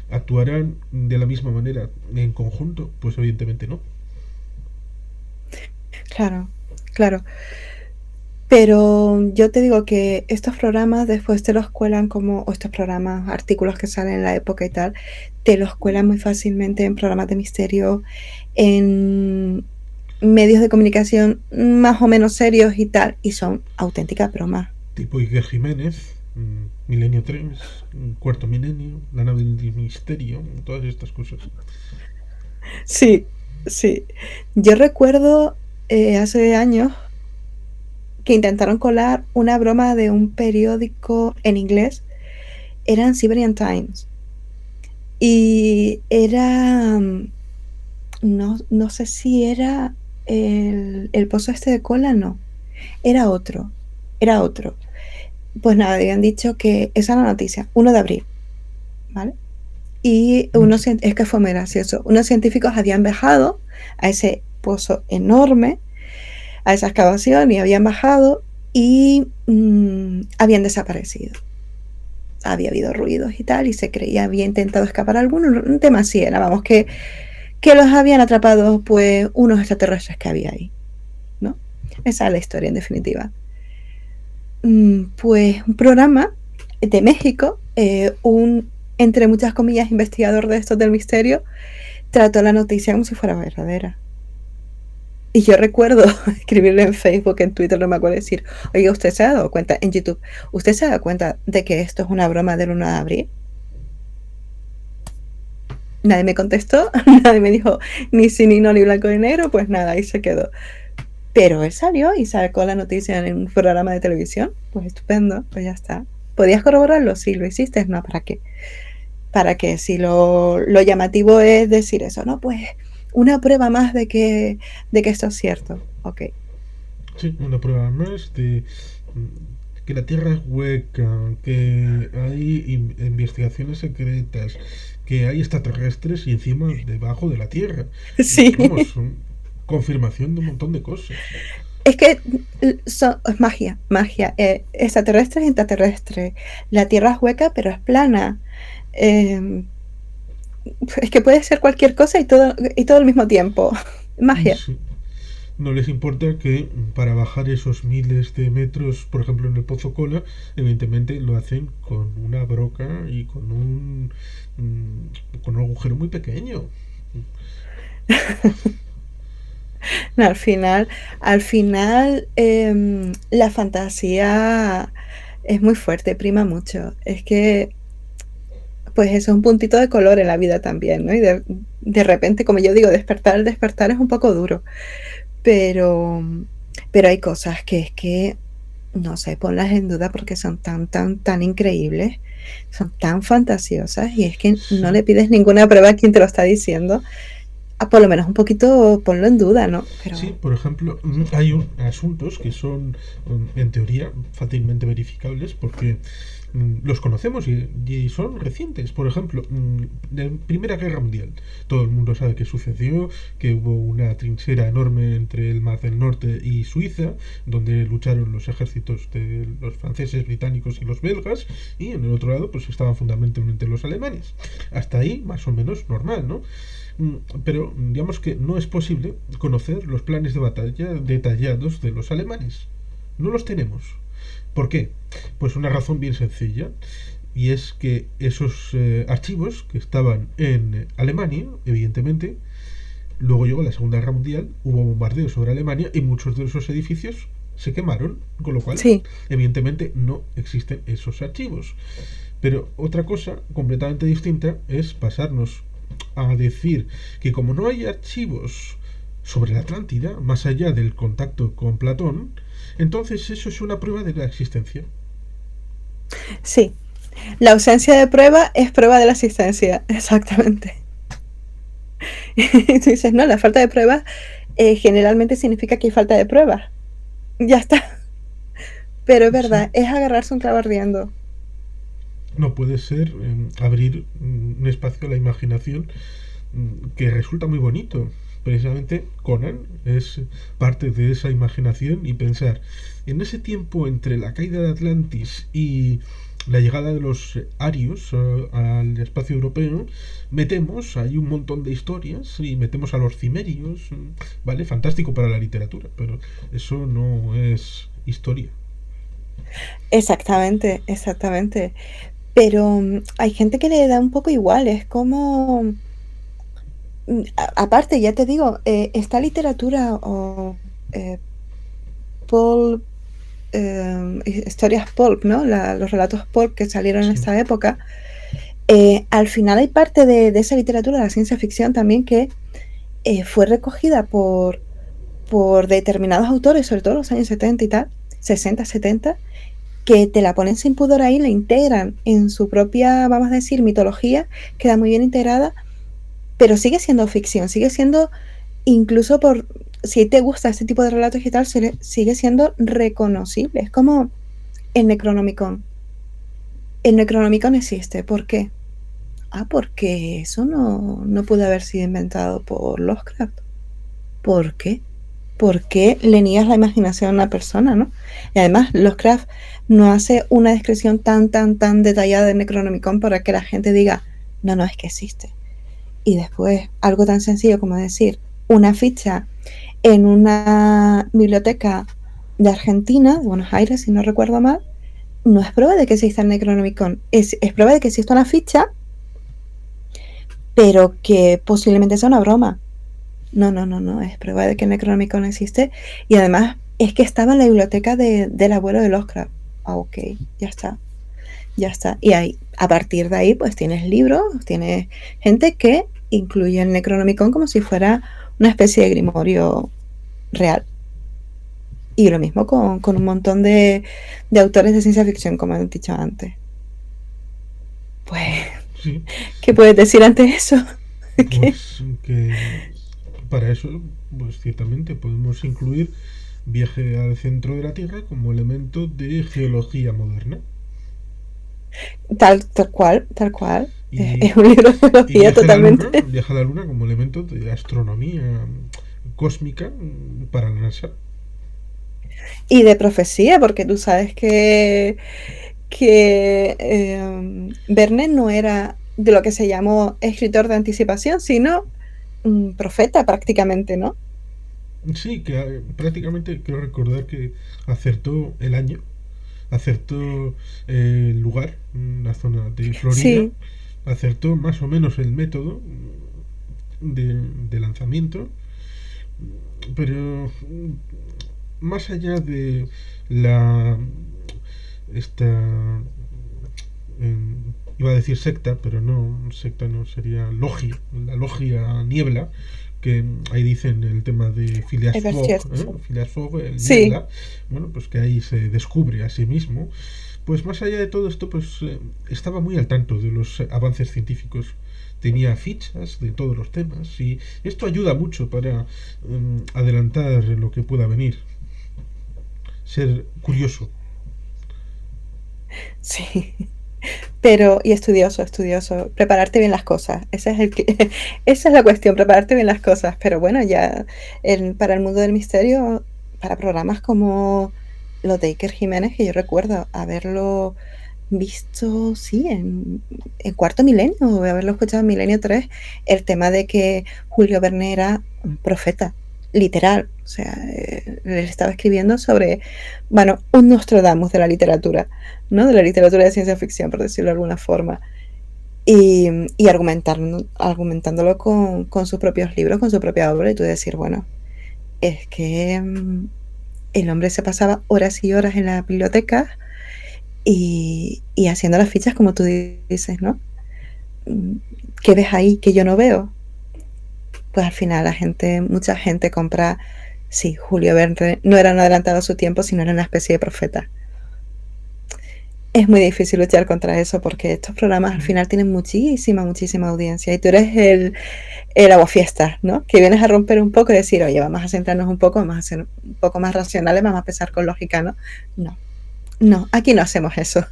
¿Actuarán de la misma manera en conjunto? Pues evidentemente no. Claro, claro. Pero yo te digo que estos programas después te los cuelan como, o estos programas, artículos que salen en la época y tal, te los cuelan muy fácilmente en programas de misterio, en medios de comunicación más o menos serios y tal, y son auténticas bromas. Tipo Iker Jiménez, Milenio 3, Cuarto Milenio, La Nave del Misterio, todas estas cosas. Sí, sí. Yo recuerdo hace años que intentaron colar una broma de un periódico en inglés, eran Siberian Times. Y era, no sé si era el pozo este de cola, no, era otro. Pues nada, habían dicho que esa era la noticia, 1 de abril, ¿vale? Y es que fue muy gracioso, unos científicos habían bajado a ese pozo enorme, a esa excavación, y habían bajado y habían desaparecido. Había habido ruidos y tal, y se creía había intentado escapar alguno, un tema así era, vamos, que los habían atrapado pues unos extraterrestres que había ahí, ¿no? Esa es la historia en definitiva. Pues un programa de México, un, entre muchas comillas, investigador de estos del misterio, trató la noticia como si fuera verdadera. Y yo recuerdo escribirle en Facebook, en Twitter, no me acuerdo, decir, oye, ¿usted se ha dado cuenta, en YouTube, ¿usted se ha dado cuenta de que esto es una broma del 1 de abril? Nadie me contestó, nadie me dijo ni sí, ni no, ni blanco ni negro, pues nada, ahí se quedó. Pero él salió y sacó la noticia en un programa de televisión, pues estupendo, pues ya está. ¿Podías corroborarlo? Sí, lo hiciste, no, ¿para qué? Para que si lo llamativo es decir eso, no, pues una prueba más de que esto es cierto, ok. Sí, una prueba más de que la Tierra es hueca, que hay investigaciones secretas, que hay extraterrestres y encima debajo de la Tierra. Sí. Vamos, confirmación de un montón de cosas. Es que es magia. Extraterrestre es intraterrestre. La Tierra es hueca, pero es plana. Es que puede ser cualquier cosa y todo al mismo tiempo. Magia. Sí. No les importa que para bajar esos miles de metros, por ejemplo en el Pozo Cola, evidentemente lo hacen con una broca y con un agujero muy pequeño. No, al final la fantasía es muy fuerte, prima mucho. Es que pues eso es un puntito de color en la vida también, ¿no? Y de repente, como yo digo, despertar es un poco duro. Pero hay cosas que es que, no sé, ponlas en duda porque son tan increíbles, son tan fantasiosas y es que Sí. no le pides ninguna prueba a quien te lo está diciendo. Por lo menos un poquito ponlo en duda, ¿no? Pero... Sí, por ejemplo, hay asuntos que son, en teoría, fácilmente verificables porque los conocemos y son recientes. Por ejemplo, la Primera Guerra Mundial. Todo el mundo sabe que sucedió, que hubo una trinchera enorme entre el Mar del Norte y Suiza, donde lucharon los ejércitos de los franceses, británicos y los belgas, y en el otro lado pues estaban fundamentalmente los alemanes. Hasta ahí más o menos normal, ¿no? Pero digamos que no es posible conocer los planes de batalla detallados de los alemanes. No los tenemos. ¿Por qué? Pues una razón bien sencilla, y es que esos archivos que estaban en Alemania, evidentemente, luego llegó la Segunda Guerra Mundial, hubo bombardeos sobre Alemania y muchos de esos edificios se quemaron, con lo cual, Sí, evidentemente, no existen esos archivos. Pero otra cosa completamente distinta es pasarnos a decir que como no hay archivos sobre la Atlántida, más allá del contacto con Platón, entonces eso es una prueba de la existencia. sí. La ausencia de prueba es prueba de la existencia, exactamente. Y tú dices, no, la falta de pruebas generalmente significa que hay falta de pruebas. Ya está. Pero es Sí, verdad, es agarrarse un clavo ardiendo. no puede ser abrir un espacio a la imaginación que resulta muy bonito. Precisamente Conan es parte de esa imaginación y pensar en ese tiempo entre la caída de Atlantis y la llegada de los arios al espacio europeo, metemos hay un montón de historias y metemos a los cimerios, ¿vale? Fantástico para la literatura, pero eso no es historia. Exactamente, exactamente. Pero hay gente que le da un poco igual, es como... aparte, ya te digo, esta literatura o eh, pulp, historias pulp, ¿no? Los relatos pulp que salieron en Sí, esta época, al final hay parte de esa literatura, de la ciencia ficción también, que fue recogida por determinados autores, sobre todo en los años 70 y tal, 60, 70, que te la ponen sin pudor ahí, la integran en su propia, vamos a decir, mitología, queda muy bien integrada, pero sigue siendo ficción, sigue siendo, incluso por, si te gusta este tipo de relatos y tal, sigue siendo reconocible. Es como el Necronomicon. El Necronomicon existe, ¿por qué? Ah, porque eso no pudo haber sido inventado por Lovecraft. ¿Por qué? ¿Por qué le niegas la imaginación a una persona, no? Y además, Lovecraft no hace una descripción tan detallada del Necronomicon para que la gente diga, no, no, es que existe. Y después, algo tan sencillo como decir una ficha en una biblioteca de Argentina, de Buenos Aires, si no recuerdo mal, no es prueba de que exista el Necronomicon. Es prueba de que existe una ficha, pero que posiblemente sea una broma. No, es prueba de que el Necronomicon existe y además es que estaba en la biblioteca del abuelo de Lovecraft. Ah, ok, ya está, ya está. Y ahí, a partir de ahí, pues tienes libros, tienes gente que incluye el Necronomicon como si fuera una especie de grimorio real. Y lo mismo con un montón de autores de ciencia ficción, como he dicho antes. Pues, sí, ¿qué puedes decir ante eso? ¿Qué? pues que para eso, pues ciertamente podemos incluir viaje al centro de la Tierra como elemento de geología moderna. Tal cual, tal cual. Y, Es un libro de y biología totalmente. viaje a la Luna como elemento de astronomía cósmica para la NASA. Y de profecía, porque tú sabes que Verne no era de lo que se llamó escritor de anticipación, sino profeta prácticamente, ¿no? Sí, que prácticamente creo recordar que acertó el año, acertó el lugar, la zona de Florida, Sí, acertó más o menos el método de lanzamiento, pero más allá de la esta iba a decir secta, pero no, secta no, sería logia, la logia niebla, que ahí dicen el tema de Phileas es Fogg, cierto. Phileas Fogg, el Sí, niebla, bueno, pues que ahí se descubre a sí mismo. Pues más allá de todo esto, pues estaba muy al tanto de los avances científicos, tenía fichas de todos los temas y esto ayuda mucho para adelantar lo que pueda venir, ser curioso. Sí. Pero, y estudioso, estudioso, prepararte bien las cosas. Esa es la cuestión, prepararte bien las cosas. Pero bueno, ya para el mundo del misterio, para programas como los de Iker Jiménez, que yo recuerdo haberlo visto, sí, en Cuarto Milenio, o haberlo escuchado en Milenio 3, el tema de que Julio Verne era un profeta, literal. O sea, él estaba escribiendo sobre, bueno, un Nostradamus de la literatura, ¿no? De la literatura de ciencia ficción, por decirlo de alguna forma. Y argumentándolo con sus propios libros, con su propia obra, y tú decir, bueno, es que el hombre se pasaba horas y horas en la biblioteca y haciendo las fichas como tú dices, ¿no? ¿Qué ves ahí que yo no veo? Pues al final mucha gente compra, sí, Julio Verne no era un adelantado a su tiempo, sino era una especie de profeta. Es muy difícil luchar contra eso porque estos programas al final tienen muchísima, muchísima audiencia y tú eres el aguafiestas, ¿no? Que vienes a romper un poco y decir, oye, vamos a centrarnos un poco, vamos a ser un poco más racionales, vamos a pensar con lógica, ¿no? No, no, aquí no hacemos eso.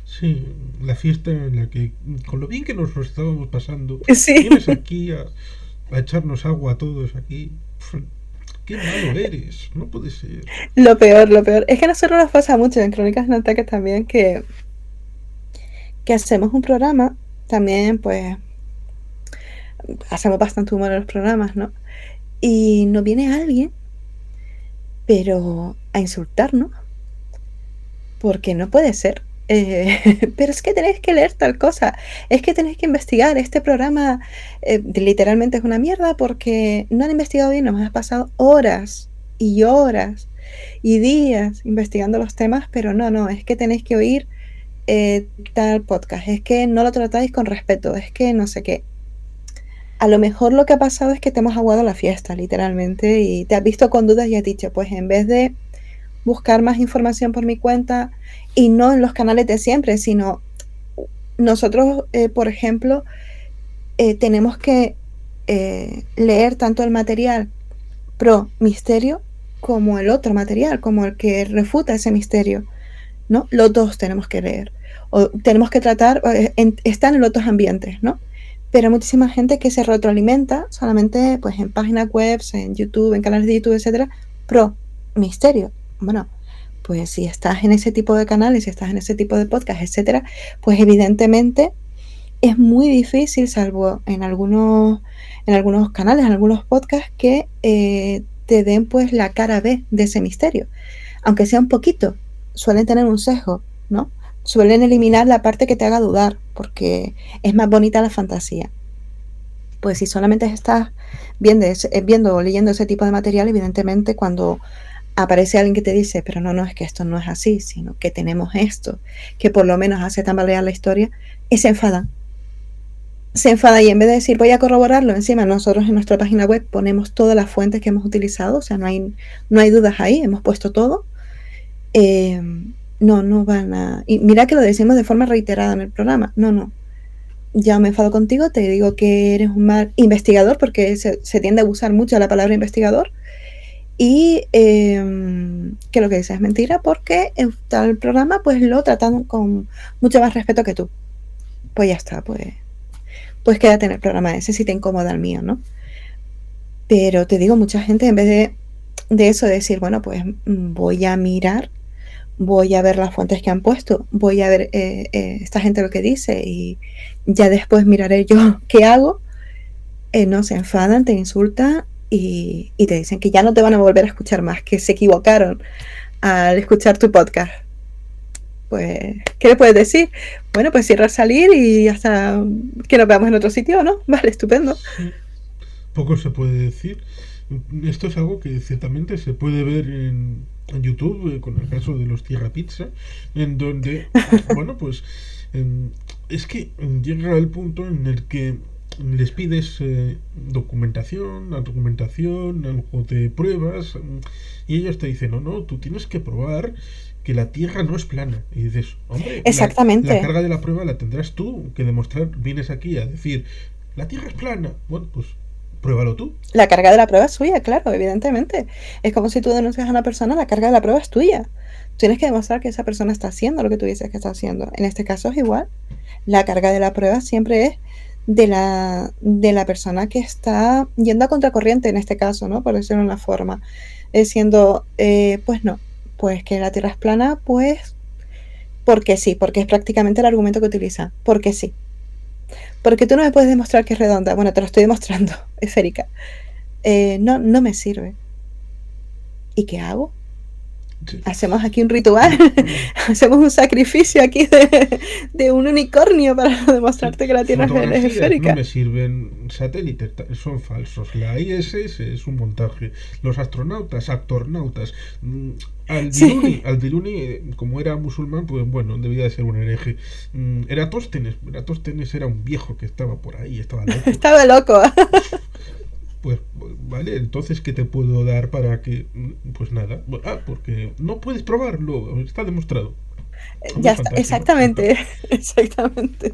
Sí, la fiesta en la que, con lo bien que nos lo estábamos pasando, Sí, vienes aquí a echarnos agua a todos aquí. Qué malo eres, no puede ser. lo peor, lo peor. Es que a nosotros nos pasa mucho en Crónicas no Ataques también que hacemos un programa, también pues hacemos bastante humor en los programas, ¿no? Y nos viene alguien, pero a insultarnos, porque no puede ser. Pero es que tenéis que leer tal cosa, es que tenéis que investigar, este programa literalmente es una mierda porque no han investigado bien, nos ha pasado horas y horas y días investigando los temas, pero no, es que tenéis que oír tal podcast, es que no lo tratáis con respeto, es que no sé qué. A lo mejor lo que ha pasado es que te hemos aguado la fiesta, literalmente, y te has visto con dudas y has dicho, pues en vez de buscar más información por mi cuenta y no en los canales de siempre, sino nosotros, por ejemplo, tenemos que leer tanto el material pro misterio como el otro material, como el que refuta ese misterio, ¿no? Los dos tenemos que leer. O tenemos que tratar, están en los otros ambientes, ¿no? Pero hay muchísima gente que se retroalimenta solamente pues en páginas web, en YouTube, en canales de YouTube, etcétera, pro misterio. Bueno, pues si estás en ese tipo de canales, si estás en ese tipo de podcast, etcétera, pues evidentemente es muy difícil, salvo en algunos canales, en algunos podcasts, que te den pues la cara B de ese misterio. Aunque sea un poquito, suelen tener un sesgo, ¿no? Suelen eliminar la parte que te haga dudar, porque es más bonita la fantasía. Pues si solamente estás viendo o leyendo ese tipo de material, evidentemente cuando aparece alguien que te dice, pero no, es que esto no es así, sino que tenemos esto, que por lo menos hace tambalear la historia, y se enfada. Se enfada y en vez de decir voy a corroborarlo, encima nosotros en nuestra página web ponemos todas las fuentes que hemos utilizado, o sea, no hay dudas ahí, hemos puesto todo. No van a... Y mira que lo decimos de forma reiterada en el programa. No. Ya me enfado contigo, te digo que eres un mal investigador, porque se tiende a abusar mucho la palabra investigador. Y que lo que dices es mentira, porque en tal programa pues lo tratan con mucho más respeto que tú. Pues ya está, pues quédate en el programa ese si te incomoda el mío, ¿no? Pero te digo, mucha gente en vez de eso, de decir, bueno, pues voy a mirar, voy a ver las fuentes que han puesto, voy a ver esta gente lo que dice y ya después miraré yo qué hago, no, se enfadan, te insultan y te dicen que ya no te van a volver a escuchar más, que se equivocaron al escuchar tu podcast. Pues, ¿qué le puedes decir? Bueno, pues cierra salir y hasta que nos veamos en otro sitio, ¿no? Vale, estupendo. Sí, poco se puede decir. Esto es algo que ciertamente se puede ver en YouTube, con el caso de los Tierra Pizza, en donde, bueno, pues es que llega el punto en el que les pides documentación, algo de pruebas, y ellos te dicen, no, tú tienes que probar que la Tierra no es plana. Y dices, hombre, la Exactamente. carga de la prueba la tendrás tú que demostrar. Vienes aquí a decir, la Tierra es plana. Bueno, pues Pruébalo tú. La carga de la prueba es suya, claro, evidentemente. Es como si tú denuncias a una persona, la carga de la prueba es tuya. Tienes que demostrar que esa persona está haciendo lo que tú dices que está haciendo. En este caso es igual. La carga de la prueba siempre es de la persona que está yendo a contracorriente en este caso, ¿no? Por decirlo de una forma. Diciendo, pues no, pues que la Tierra es plana, pues porque sí, porque es prácticamente el argumento que utiliza. Porque sí. Porque tú no me puedes demostrar que es redonda. Bueno, te lo estoy demostrando, esférica. No me sirve. ¿Y qué hago? Sí. Hacemos aquí un ritual, hacemos un sacrificio aquí de un unicornio para demostrarte que la Tierra es esférica. No me sirven, satélites son falsos, la ISS es un montaje, los astronautas, actornautas, Al-Biruni, como era musulmán, pues bueno, debía de ser un hereje. Eratóstenes era un viejo que estaba por ahí, estaba loco. Estaba loco. Pues vale, entonces ¿qué te puedo dar para que...? Pues nada, porque no puedes probarlo, está demostrado. Ya está, exactamente, exactamente.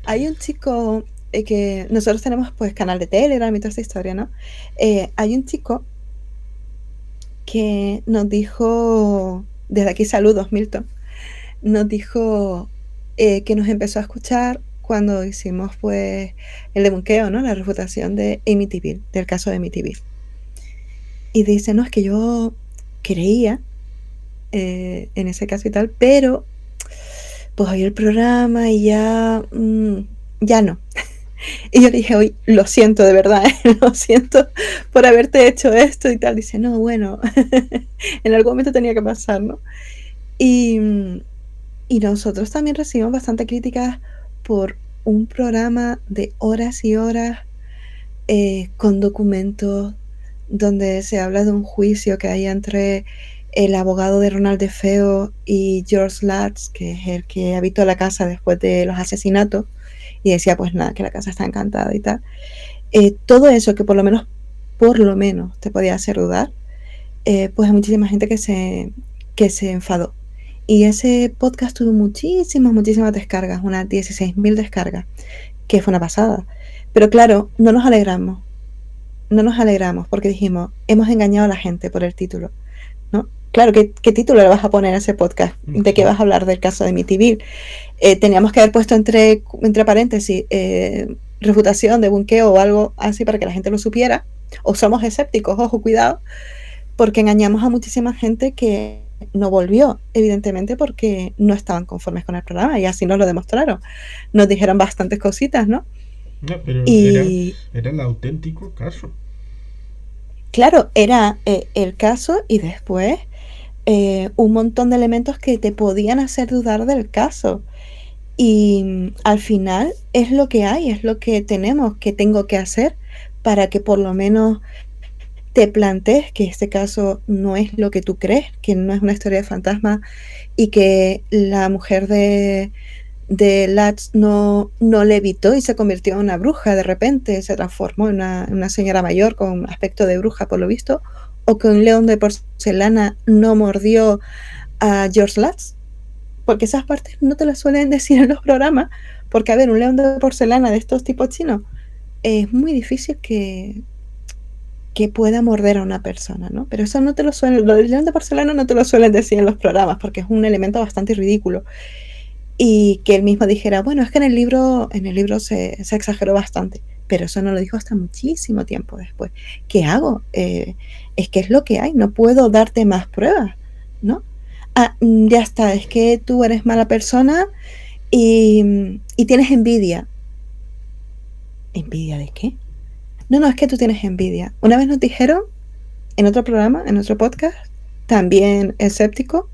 Hay un chico que nosotros tenemos pues canal de Telegram y toda esta historia, ¿no? Hay un chico que nos dijo, desde aquí saludos Milton, nos dijo que nos empezó a escuchar cuando hicimos pues el debunqueo, ¿no? La refutación de Amityville, del caso de Amityville. Y dice, no, es que yo creía en ese caso y tal, pero pues oí el programa y ya no. Y yo le dije, oye, lo siento de verdad, lo siento por haberte hecho esto y tal. Dice, no, bueno, en algún momento tenía que pasar, ¿no? Y nosotros también recibimos bastante críticas por un programa de horas y horas con documentos donde se habla de un juicio que hay entre el abogado de Ronald DeFeo y George Lutz, que es el que habitó la casa después de los asesinatos, y decía pues nada, que la casa está encantada y tal. Todo eso que por lo menos te podía hacer dudar, pues hay muchísima gente que se enfadó. Y ese podcast tuvo muchísimas descargas, unas 16.000 descargas, que fue una pasada. Pero claro, no nos alegramos porque dijimos, hemos engañado a la gente por el título, ¿no? Claro, ¿qué título le vas a poner a ese podcast? ¿De qué vas a hablar del caso de Amityville? Teníamos que haber puesto entre paréntesis refutación, debunqueo o algo así para que la gente lo supiera. O somos escépticos, ojo, cuidado, porque engañamos a muchísima gente que no volvió, evidentemente, porque no estaban conformes con el programa y así nos lo demostraron. Nos dijeron bastantes cositas, ¿no? No, pero era el auténtico caso. Claro, era el caso y después un montón de elementos que te podían hacer dudar del caso. Y al final es lo que hay, es lo que tengo que hacer para que por lo menos te plantees que este caso no es lo que tú crees, que no es una historia de fantasma y que la mujer de Lutz no levitó y se convirtió en una bruja de repente, se transformó en una señora mayor con aspecto de bruja por lo visto, o que un león de porcelana no mordió a George Lutz, porque esas partes no te las suelen decir en los programas, porque a ver, un león de porcelana de estos tipos chinos es muy difícil que pueda morder a una persona, ¿no? Pero eso no te lo suelen, lo del león de porcelana no te lo suelen decir en los programas, porque es un elemento bastante ridículo. Y que él mismo dijera, bueno, es que en el libro se exageró bastante, pero eso no lo dijo hasta muchísimo tiempo después. ¿Qué hago? Es que es lo que hay, no puedo darte más pruebas, ¿no? Ya está, es que tú eres mala persona y tienes envidia. ¿Envidia de qué? No, es que tú tienes envidia. Una vez nos dijeron, en otro programa, en otro podcast, también escéptico,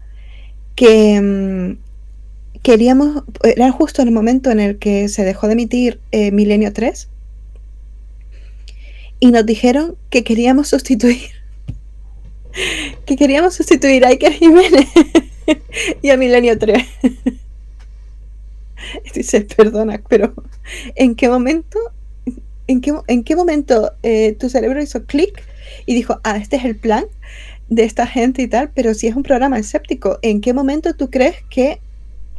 que queríamos, era justo en el momento en el que se dejó de emitir Milenio 3 y nos dijeron que queríamos sustituir a Iker Jiménez y a Milenio 3. Dices, perdona, pero ¿en qué momento tu cerebro hizo clic y dijo, este es el plan de esta gente y tal? Pero si es un programa escéptico, ¿en qué momento tú crees que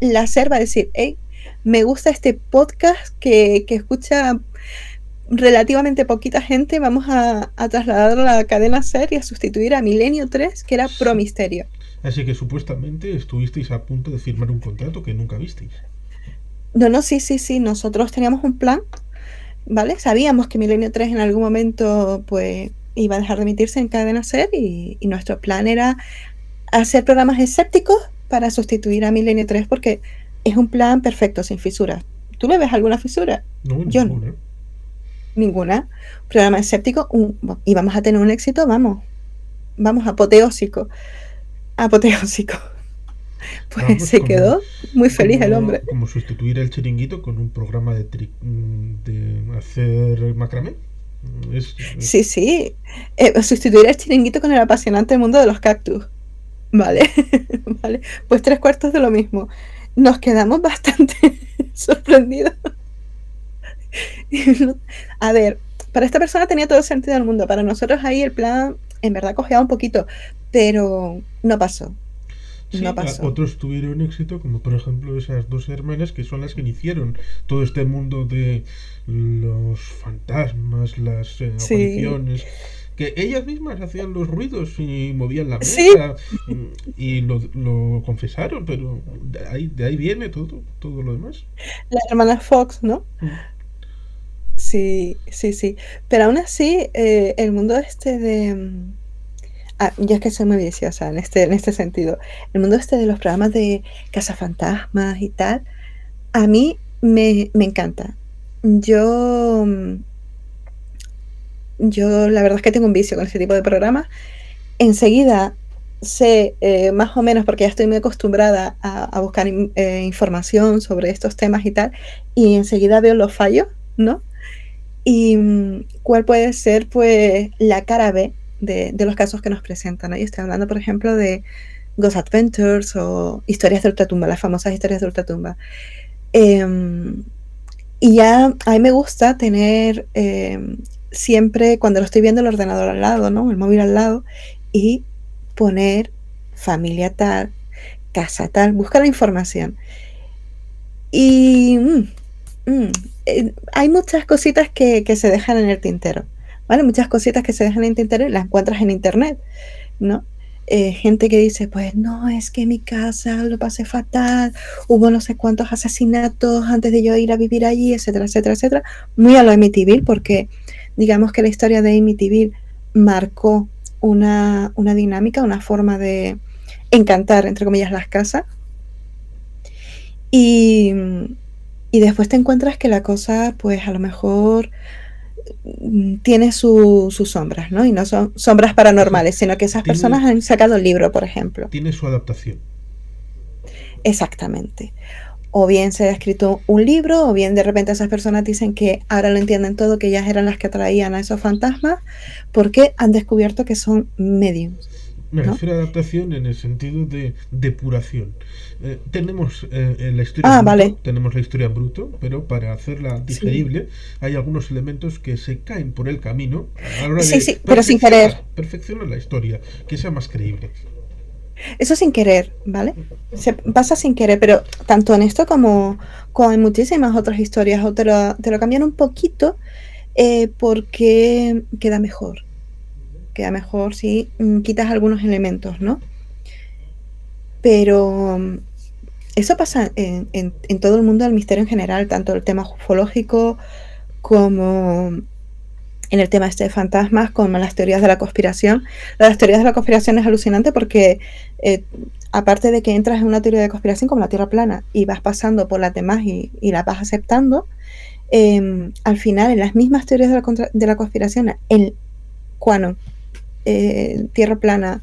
la SER va a decir, hey, me gusta este podcast que escucha relativamente poquita gente vamos a trasladar la cadena SER y a sustituir a Milenio 3, que era Pro Misterio. Así que supuestamente estuvisteis a punto de firmar un contrato que nunca visteis. No, no, sí, sí, sí, nosotros teníamos un plan, ¿vale? Sabíamos que Milenio 3 en algún momento pues iba a dejar de emitirse en cadena SER y nuestro plan era hacer programas escépticos para sustituir a Milenio 3 porque es un plan perfecto, sin fisuras. ¿Tú le ves alguna fisura? No, Yo no. ninguna. Ninguna. Programa escéptico y vamos a tener un éxito, vamos, apoteósico. Apoteósico. Pues Vamos, se quedó muy feliz el hombre. como sustituir el chiringuito con un programa de hacer macramé. Sí, sí. Sustituir el chiringuito con el apasionante mundo de los cactus. Vale, vale. Pues 3/4 de lo mismo. Nos quedamos bastante sorprendidos. A ver, para esta persona tenía todo el sentido del mundo. Para nosotros ahí el plan en verdad cojeaba un poquito, pero no pasó. Sí, No pasó. otros tuvieron éxito, como por ejemplo esas dos hermanas que son las que iniciaron todo este mundo de los fantasmas, las Sí. apariciones, que ellas mismas hacían los ruidos y movían la Sí. mesa y lo confesaron, pero de ahí viene todo lo demás. Las hermanas Fox, ¿no? Sí, sí, sí. Pero aún así, el mundo este de... yo es que soy muy viciosa en este sentido. El mundo este de los programas de cazafantasmas y tal, a mí me encanta. Yo la verdad es que tengo un vicio con este tipo de programas. Enseguida sé más o menos, porque ya estoy muy acostumbrada a buscar información sobre estos temas y tal, y enseguida veo los fallos, ¿no? Y cuál puede ser pues la cara B de los casos que nos presentan, ¿no? Yo estoy hablando, por ejemplo, de Ghost Adventures o historias de ultratumba, las famosas historias de ultratumba. Y ya a mí me gusta tener siempre, cuando lo estoy viendo, el ordenador al lado, ¿no? El móvil al lado, y poner familia tal, casa tal, buscar la información. Y hay muchas cositas que se dejan en el tintero, ¿vale? Muchas cositas que se dejan en el tintero y las encuentras en internet, ¿no? Gente que dice, pues no, es que en mi casa lo pasé fatal, hubo no sé cuántos asesinatos antes de yo ir a vivir allí, etcétera, etcétera, etcétera. Muy a lo Amityville, porque digamos que la historia de Amityville marcó una dinámica, una forma de encantar, entre comillas, las casas. Y después te encuentras que la cosa, pues a lo mejor tiene sus sombras, ¿no? Y no son sombras paranormales, sino que esas personas han sacado el libro, por ejemplo. Tiene su adaptación. Exactamente. O bien se ha escrito un libro, o bien de repente esas personas dicen que ahora lo entienden todo, que ellas eran las que atraían a esos fantasmas, porque han descubierto que son mediums. Me ¿no? refiero a adaptación en el sentido de depuración. Tenemos la historia en bruto, vale. tenemos la historia en bruto, pero para hacerla digerible hay algunos elementos que se caen por el camino a la hora de pero sin querer. Perfeccionar la historia, que sea más creíble. Eso sin querer, ¿vale? Se pasa sin querer, pero tanto en esto como en muchísimas otras historias, o te lo cambian un poquito porque queda mejor. Queda mejor si quitas algunos elementos, ¿no? Pero eso pasa en todo el mundo del misterio en general, tanto el tema ufológico como en el tema este de fantasmas, como las teorías de la conspiración. Las teorías de la conspiración es alucinante porque aparte de que entras en una teoría de conspiración como la Tierra plana y vas pasando por las demás y las vas aceptando, al final en las mismas teorías de la conspiración, el QAnon, Tierra plana,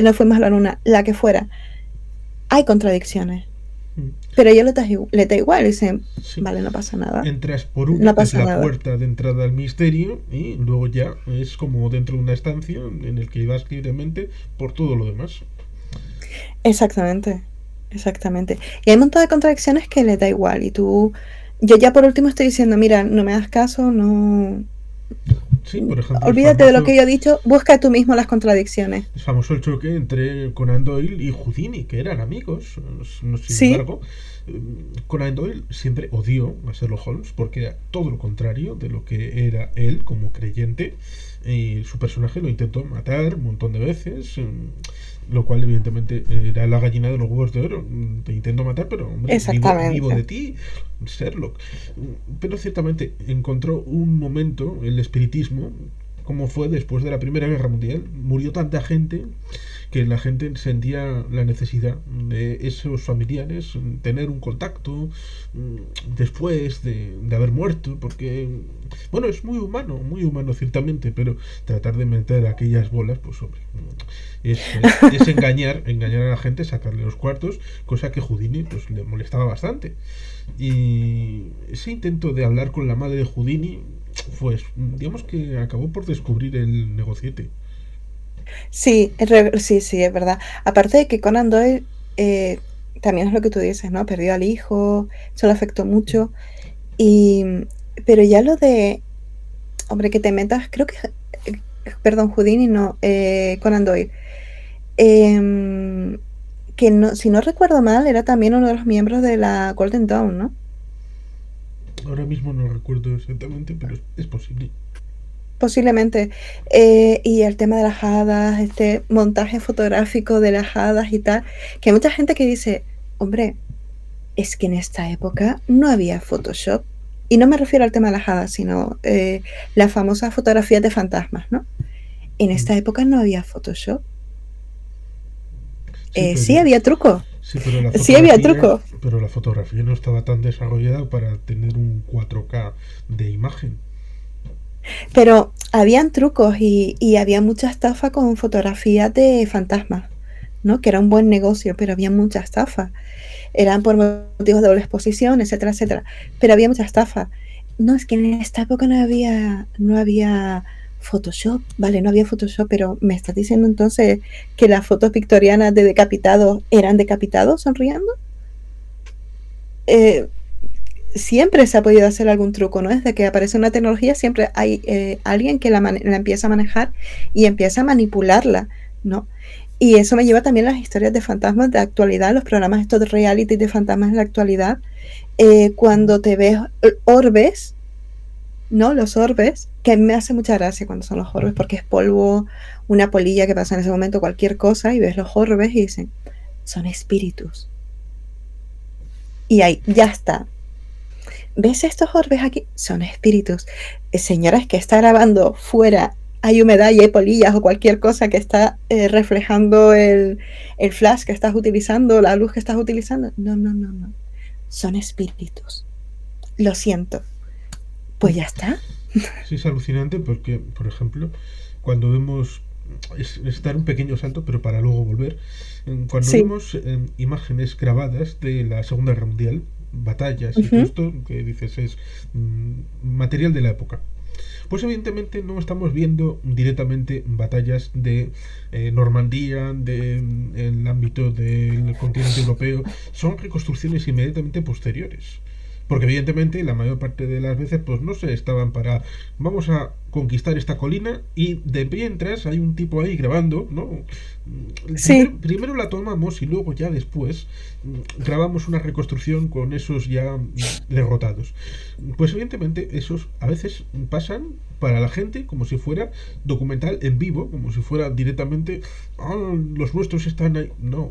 no fuimos a la luna, la que fuera, hay contradicciones. Pero a ellos les da igual, dicen, vale, no pasa nada. Entras por una, que es la puerta de entrada al misterio, y luego ya es como dentro de una estancia en el que vas libremente por todo lo demás. Exactamente. Y hay un montón de contradicciones que les da igual. Y yo ya por último estoy diciendo, mira, no me das caso, no Sí, por ejemplo, Olvídate de lo que yo he dicho, busca tú mismo las contradicciones. es famoso el choque entre Conan Doyle y Houdini, que eran amigos. Sin Sí, embargo, Conan Doyle siempre odió a Sherlock Holmes porque era todo lo contrario de lo que era él como creyente. Y su personaje lo intentó matar un montón de veces, lo cual evidentemente era la gallina de los huevos de oro. Te intento matar, pero hombre, vivo exactamente. de ti, Sherlock. Pero ciertamente encontró un momento, el espiritismo, como fue después de la Primera Guerra Mundial. Murió tanta gente que la gente sentía la necesidad de esos familiares tener un contacto después de haber muerto, porque, bueno, es muy humano ciertamente, pero tratar de meter aquellas bolas, pues hombre, es engañar a la gente, sacarle los cuartos, cosa que Houdini pues le molestaba bastante. Y ese intento de hablar con la madre de Houdini, pues digamos que acabó por descubrir el negociete. Sí, sí, sí, es verdad. Aparte de que Conan Doyle, eh, también es lo que tú dices, ¿no? Perdió al hijo, eso le afectó mucho. Y, pero ya lo de, hombre, que te metas, creo que, perdón, Houdini, no, Conan Doyle. Em, que no, si no recuerdo mal, era también uno de los miembros de la Golden Dawn, ¿no? Ahora mismo no recuerdo exactamente, pero es posible. Posiblemente. Y el tema de las hadas, este montaje fotográfico de las hadas y tal, que hay mucha gente que dice, hombre, es que en esta época no había Photoshop. Y no me refiero al tema de las hadas, sino las famosas fotografías de fantasmas, ¿no? En Mm. esta época no había Photoshop. Sí, Sí pero había truco, sí, pero la sí había fotografía, truco. no estaba tan desarrollada para tener un 4K de imagen. Pero habían trucos y había mucha estafa con fotografías de fantasmas, ¿no? Que era un buen negocio, pero había mucha estafa. Eran por motivos de doble exposición, etcétera, etcétera. Pero había mucha estafa. No, es que en esta época no había Photoshop, vale, no había Photoshop, pero me estás diciendo entonces que las fotos victorianas de decapitados eran decapitados sonriendo. Eh, Siempre se ha podido hacer algún truco, ¿no? Desde que aparece una tecnología siempre hay alguien que la empieza a manejar y empieza a manipularla, ¿no? Y eso me lleva también a las historias de fantasmas de actualidad, los programas estos de reality de fantasmas en la actualidad, cuando te ves orbes, ¿no? Los orbes, que me hace mucha gracia cuando son los orbes, porque es polvo, una polilla que pasa en ese momento, cualquier cosa, y ves los orbes y dicen, son espíritus. Y ahí, ya está. ¿Ves estos orbes aquí? Son espíritus. Señora, es que está grabando fuera, hay humedad y hay polillas o cualquier cosa que está reflejando el flash que estás utilizando, la luz que estás utilizando. No, no, no, no. Son espíritus. Lo siento. Pues ya está. Sí, es alucinante porque, por ejemplo, cuando vemos es dar un pequeño salto, pero para luego volver. Cuando Sí. vemos imágenes grabadas de la Segunda Guerra Mundial, batallas y todo Uh-huh. esto, que dices es material de la época. Pues evidentemente no estamos viendo directamente batallas de Normandía, del ámbito del continente europeo, son reconstrucciones inmediatamente posteriores. Porque evidentemente la mayor parte de las veces pues no se estaban para vamos a conquistar esta colina y de mientras hay un tipo ahí grabando, ¿no? Sí. Primero la tomamos y luego ya después grabamos una reconstrucción con esos ya derrotados. Pues evidentemente esos a veces pasan para la gente como si fuera documental en vivo, como si fuera directamente, los nuestros están ahí. No,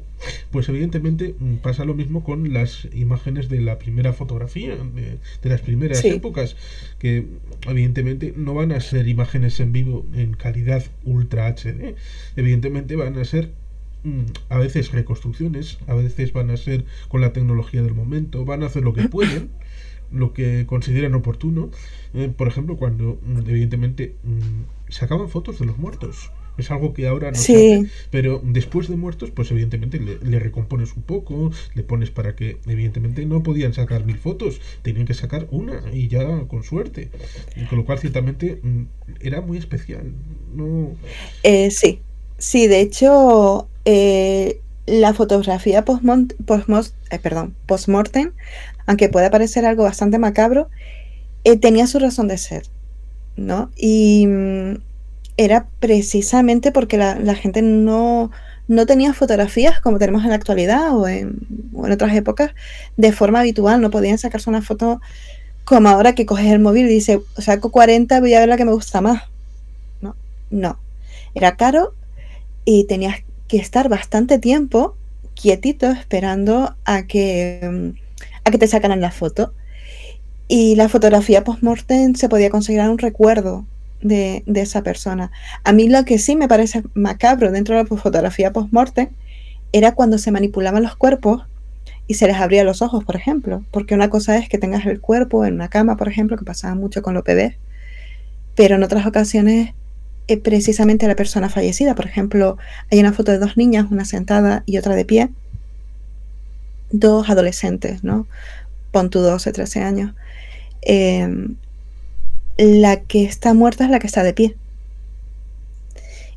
pues evidentemente pasa lo mismo con las imágenes de la primera fotografía, de las primeras Sí. épocas, que evidentemente no van a ser imágenes en vivo en calidad ultra HD, evidentemente van a ser a veces reconstrucciones, a veces van a ser con la tecnología del momento, van a hacer lo que pueden, lo que consideran oportuno. Por ejemplo, cuando evidentemente sacaban fotos de los muertos. Es algo que ahora no se hace, Sí. pero después de muertos, pues evidentemente le recompones un poco, le pones para que, evidentemente no podían sacar 1000 fotos, tenían que sacar una y ya con suerte. Con lo cual, ciertamente, era muy especial. No. Sí. Sí, de hecho, la fotografía post-mortem, aunque pueda parecer algo bastante macabro, tenía su razón de ser. ¿no? Y era precisamente porque la gente no tenía fotografías como tenemos en la actualidad o en otras épocas de forma habitual, no podían sacarse una foto como ahora que coges el móvil y dices, saco 40, voy a ver la que me gusta más. No, era caro y tenías que estar bastante tiempo quietito esperando a que te sacaran la foto. Y la fotografía post-mortem se podía considerar un recuerdo de esa persona. A mí lo que sí me parece macabro dentro de la fotografía post-mortem era cuando se manipulaban los cuerpos y se les abría los ojos, por ejemplo. Porque una cosa es que tengas el cuerpo en una cama, por ejemplo, que pasaba mucho con los bebés, pero en otras ocasiones precisamente la persona fallecida. Por ejemplo, hay una foto de 2 niñas, una sentada y otra de pie, 2 adolescentes, ¿no? Pon tu 12, 13 años. La que está muerta es la que está de pie.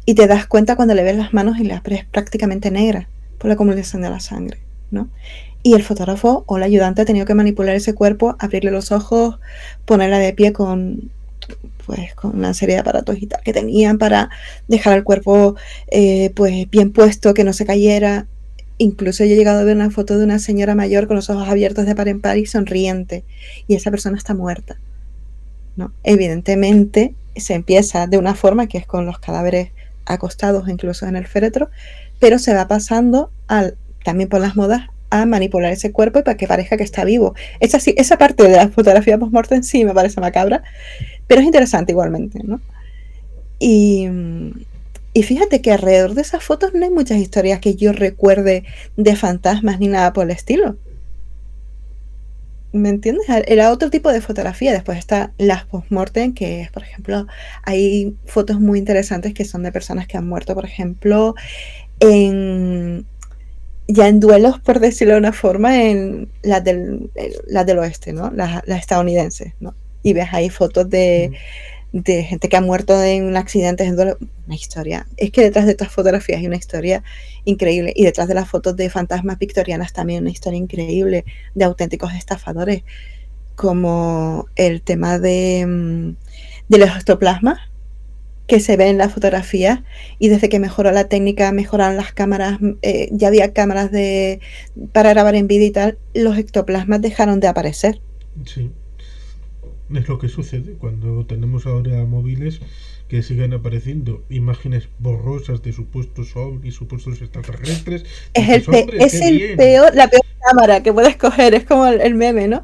Y te das cuenta cuando le ves las manos y las ves prácticamente negras por la acumulación de la sangre, ¿no? Y el fotógrafo o el ayudante ha tenido que manipular ese cuerpo, abrirle los ojos, ponerla de pie con una serie de aparatos y tal que tenían para dejar el cuerpo pues bien puesto, que no se cayera. Incluso yo he llegado a ver una foto de una señora mayor con los ojos abiertos de par en par y sonriente, y esa persona está muerta, ¿no? Evidentemente se empieza de una forma que es con los cadáveres acostados incluso en el féretro, pero se va pasando también por las modas a manipular ese cuerpo y para que parezca que está vivo. Esa parte de la fotografía post-mortem sí me parece macabra, pero es interesante igualmente, ¿no? Y fíjate que alrededor de esas fotos no hay muchas historias que yo recuerde de fantasmas ni nada por el estilo. ¿Me entiendes? Era otro tipo de fotografía. Después está las post-mortem, que es, por ejemplo, hay fotos muy interesantes que son de personas que han muerto, por ejemplo, ya en duelos, por decirlo de una forma, en las del oeste, ¿no? Las estadounidenses, ¿no? Y ves ahí fotos de gente que ha muerto en accidentes en duelo. Una historia. Es que detrás de estas fotografías hay una historia increíble. Y detrás de las fotos de fantasmas victorianas también una historia increíble de auténticos estafadores. Como el tema de los ectoplasmas que se ve en la fotografía, y desde que mejoró la técnica, mejoraron las cámaras, ya había cámaras para grabar en vídeo y tal, los ectoplasmas dejaron de aparecer. Sí. Es lo que sucede cuando tenemos ahora móviles que siguen apareciendo imágenes borrosas de supuestos ovnis, supuestos extraterrestres. Es la peor cámara que puedes coger, es como el meme, ¿no?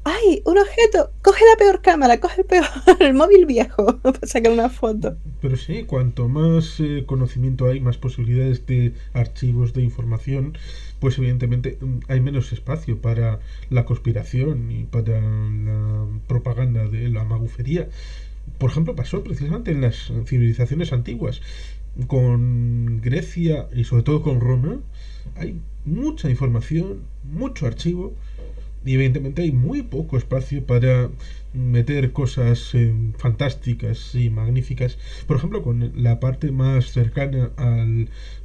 ¡Ay, un objeto! Coge la peor cámara, coge el móvil viejo para sacar una foto. Pero sí, cuanto más conocimiento hay, más posibilidades de archivos de información, pues evidentemente hay menos espacio para la conspiración y para la propaganda de la magufería. Por ejemplo, pasó precisamente en las civilizaciones antiguas. Con Grecia y sobre todo con Roma hay mucha información, mucho archivo, y evidentemente hay muy poco espacio para meter cosas fantásticas y magníficas. Por ejemplo, con la parte más cercana a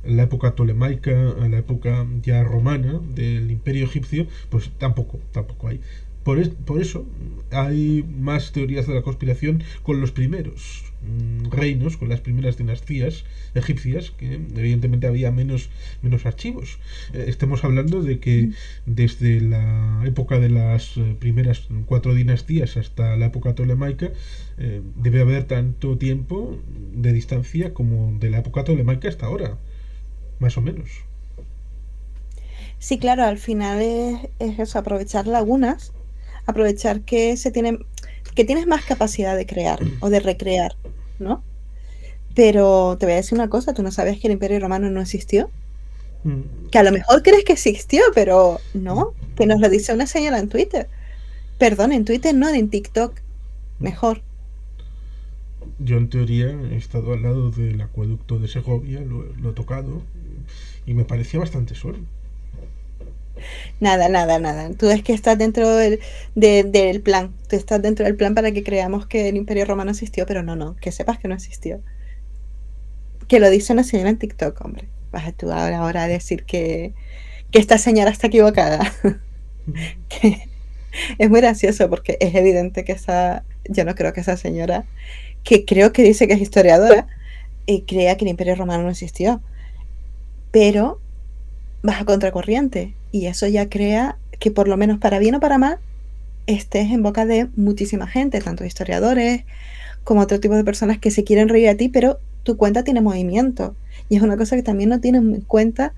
la época tolemaica, a la época ya romana del Imperio Egipcio, pues tampoco hay. Por eso hay más teorías de la conspiración con los primeros reinos, con las primeras dinastías egipcias, que evidentemente había menos archivos. Estamos hablando de que desde la época de las primeras 4 dinastías hasta la época tolemaica debe haber tanto tiempo de distancia como de la época tolemaica hasta ahora, más o menos. Sí, claro, al final es eso, aprovechar lagunas, aprovechar que tienes más capacidad de crear o de recrear, ¿no? Pero te voy a decir una cosa, tú no sabes que el Imperio Romano no existió. Que a lo mejor crees que existió, pero no, que nos lo dice una señora en Twitter. Perdón, en Twitter no, en TikTok. Mejor. Yo en teoría he estado al lado del acueducto de Segovia, lo he tocado y me parecía bastante solo. Nada. Tú es que estás dentro del plan. Tú estás dentro del plan para que creamos que el Imperio Romano existió, pero no, que sepas que no existió. Que lo dice una señora en TikTok, hombre. Vas tú ahora a decir que esta señora está equivocada. Que es muy gracioso porque es evidente que yo no creo que esa señora que creo que dice que es historiadora, crea que el Imperio Romano no existió. Pero vas a contracorriente y eso ya crea que, por lo menos para bien o para mal, estés en boca de muchísima gente, tanto historiadores como otro tipo de personas que se quieren reír a ti, pero tu cuenta tiene movimiento. Y es una cosa que también no tienen en cuenta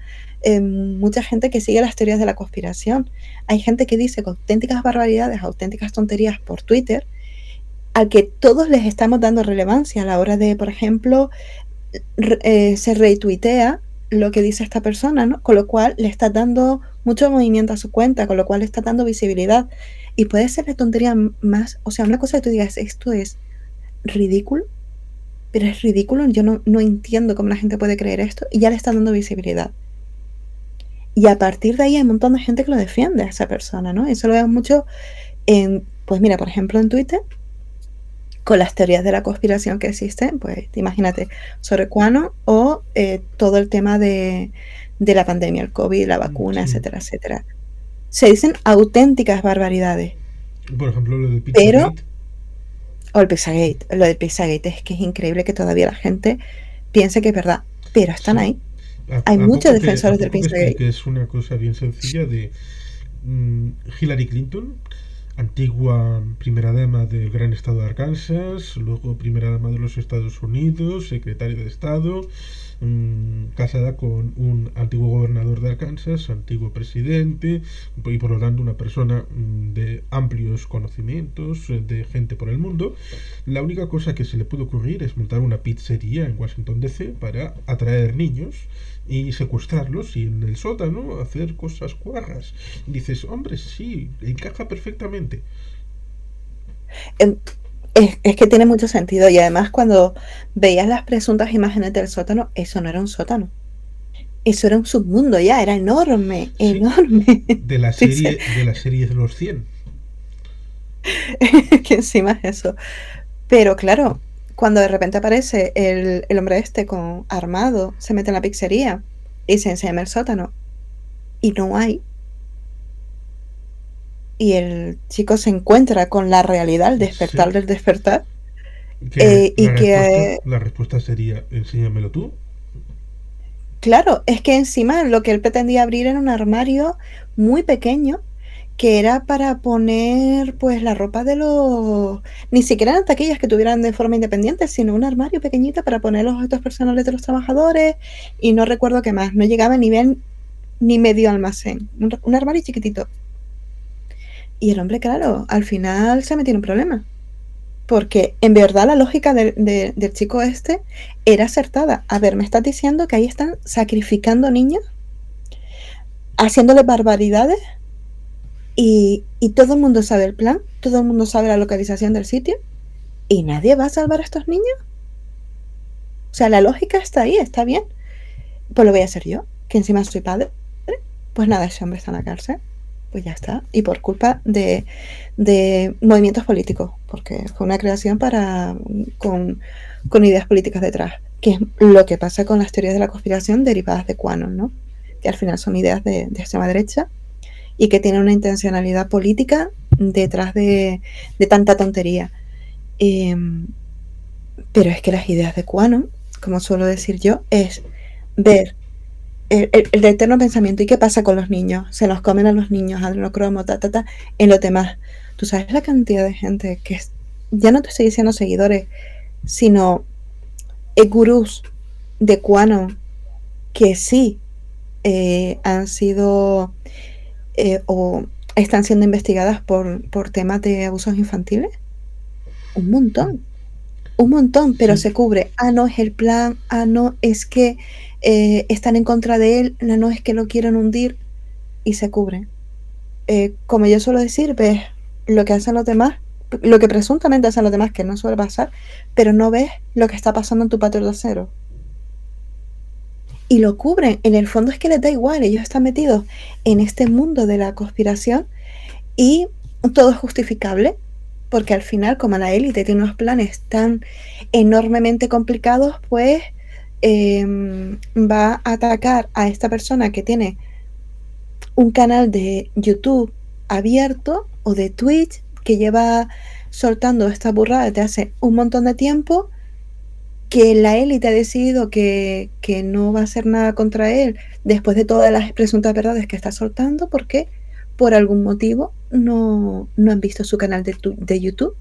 mucha gente que sigue las teorías de la conspiración. Hay gente que dice auténticas barbaridades, auténticas tonterías por Twitter, al que todos les estamos dando relevancia a la hora de, por ejemplo, se retuitea lo que dice esta persona, ¿no? Con lo cual le está dando mucho movimiento a su cuenta, con lo cual le está dando visibilidad. Y puede ser la tontería más, o sea, una cosa que tú digas, esto es ridículo, pero es ridículo, yo no entiendo cómo la gente puede creer esto, y ya le está dando visibilidad. Y a partir de ahí hay un montón de gente que lo defiende a esa persona, ¿no? Eso lo vemos mucho en, pues mira, por ejemplo, en Twitter, con las teorías de la conspiración que existen, pues imagínate, sobre QAnon o todo el tema de la pandemia, el COVID, la vacuna, Sí. etcétera, etcétera. Se dicen auténticas barbaridades. Por ejemplo, lo del Pero, Pizzagate. o el Pizzagate, lo del Pizzagate es que es increíble que todavía la gente piense que es verdad, pero están Sí. ahí. Hay muchos A defensores del poco que Pizzagate. expliques una cosa bien sencilla de Hillary Clinton, antigua primera dama del gran estado de Arkansas, luego primera dama de los Estados Unidos, secretaria de Estado, casada con un antiguo gobernador de Arkansas, antiguo presidente, y por lo tanto una persona de amplios conocimientos, de gente por el mundo. La única cosa que se le puede ocurrir es montar una pizzería en Washington DC para atraer niños y secuestrarlos y en el sótano hacer cosas cuarras. Dices, hombre, sí, encaja perfectamente. Em, es que tiene mucho sentido y además cuando veías las presuntas imágenes del sótano, eso no era un sótano. Eso era un submundo ya, era enorme, Sí, enorme. Dice de la serie de los 100. que encima es eso. Pero claro, cuando de repente aparece el hombre este con armado, se mete en la pizzería y se enseña el sótano y no hay. Y el chico se encuentra con la realidad, el Sí, despertar del despertar. que Y que, la respuesta sería, enséñamelo tú. claro, es que encima lo que él pretendía abrir era un armario muy pequeño que era para poner pues la ropa de los... Ni siquiera eran taquillas que tuvieran de forma independiente, sino un armario pequeñito para poner los objetos personales de los trabajadores y no recuerdo qué más, no llegaba ni bien ni medio almacén, un armario chiquitito. Y el hombre, claro, al final se metió en un problema, porque en verdad la lógica del chico este era acertada. A ver, me estás diciendo que ahí están sacrificando niños, haciéndole barbaridades y todo el mundo sabe el plan, todo el mundo sabe la localización del sitio y nadie va a salvar a estos niños. O sea, la lógica está ahí, está bien. Pues lo voy a hacer yo, que encima soy padre. Pues nada, ese hombre está en la cárcel. Pues ya está. Y por culpa de movimientos políticos, porque fue una creación con ideas políticas detrás, que es lo que pasa con las teorías de la conspiración derivadas de QAnon, ¿no? Que al final son ideas de extrema derecha y que tienen una intencionalidad política detrás de tanta tontería. Pero es que las ideas de QAnon, como suelo decir yo, es ver el eterno pensamiento. ¿Y qué pasa con los niños? Se los comen a los niños, adrenocromo, en los demás. Tú sabes la cantidad de gente que es, ya no te estoy diciendo seguidores, sino gurús de QAnon que sí han sido o están siendo investigadas por temas de abusos infantiles. Un montón, pero Sí, se cubre. Ah, no es el plan, ah, no es que están en contra de él, no es que lo quieren hundir y se cubre. Como yo suelo decir, ves lo que hacen los demás, lo que presuntamente hacen los demás, que no suele pasar, pero no ves lo que está pasando en tu patio trasero. Y lo cubren. En el fondo es que les da igual, ellos están metidos en este mundo de la conspiración y todo es justificable, porque al final, como la élite tiene unos planes tan enormemente complicados, pues va a atacar a esta persona que tiene un canal de YouTube abierto o de Twitch que lleva soltando esta burrada desde hace un montón de tiempo, que la élite ha decidido que no va a hacer nada contra él después de todas las presuntas verdades que está soltando, porque por algún motivo no han visto su canal de YouTube,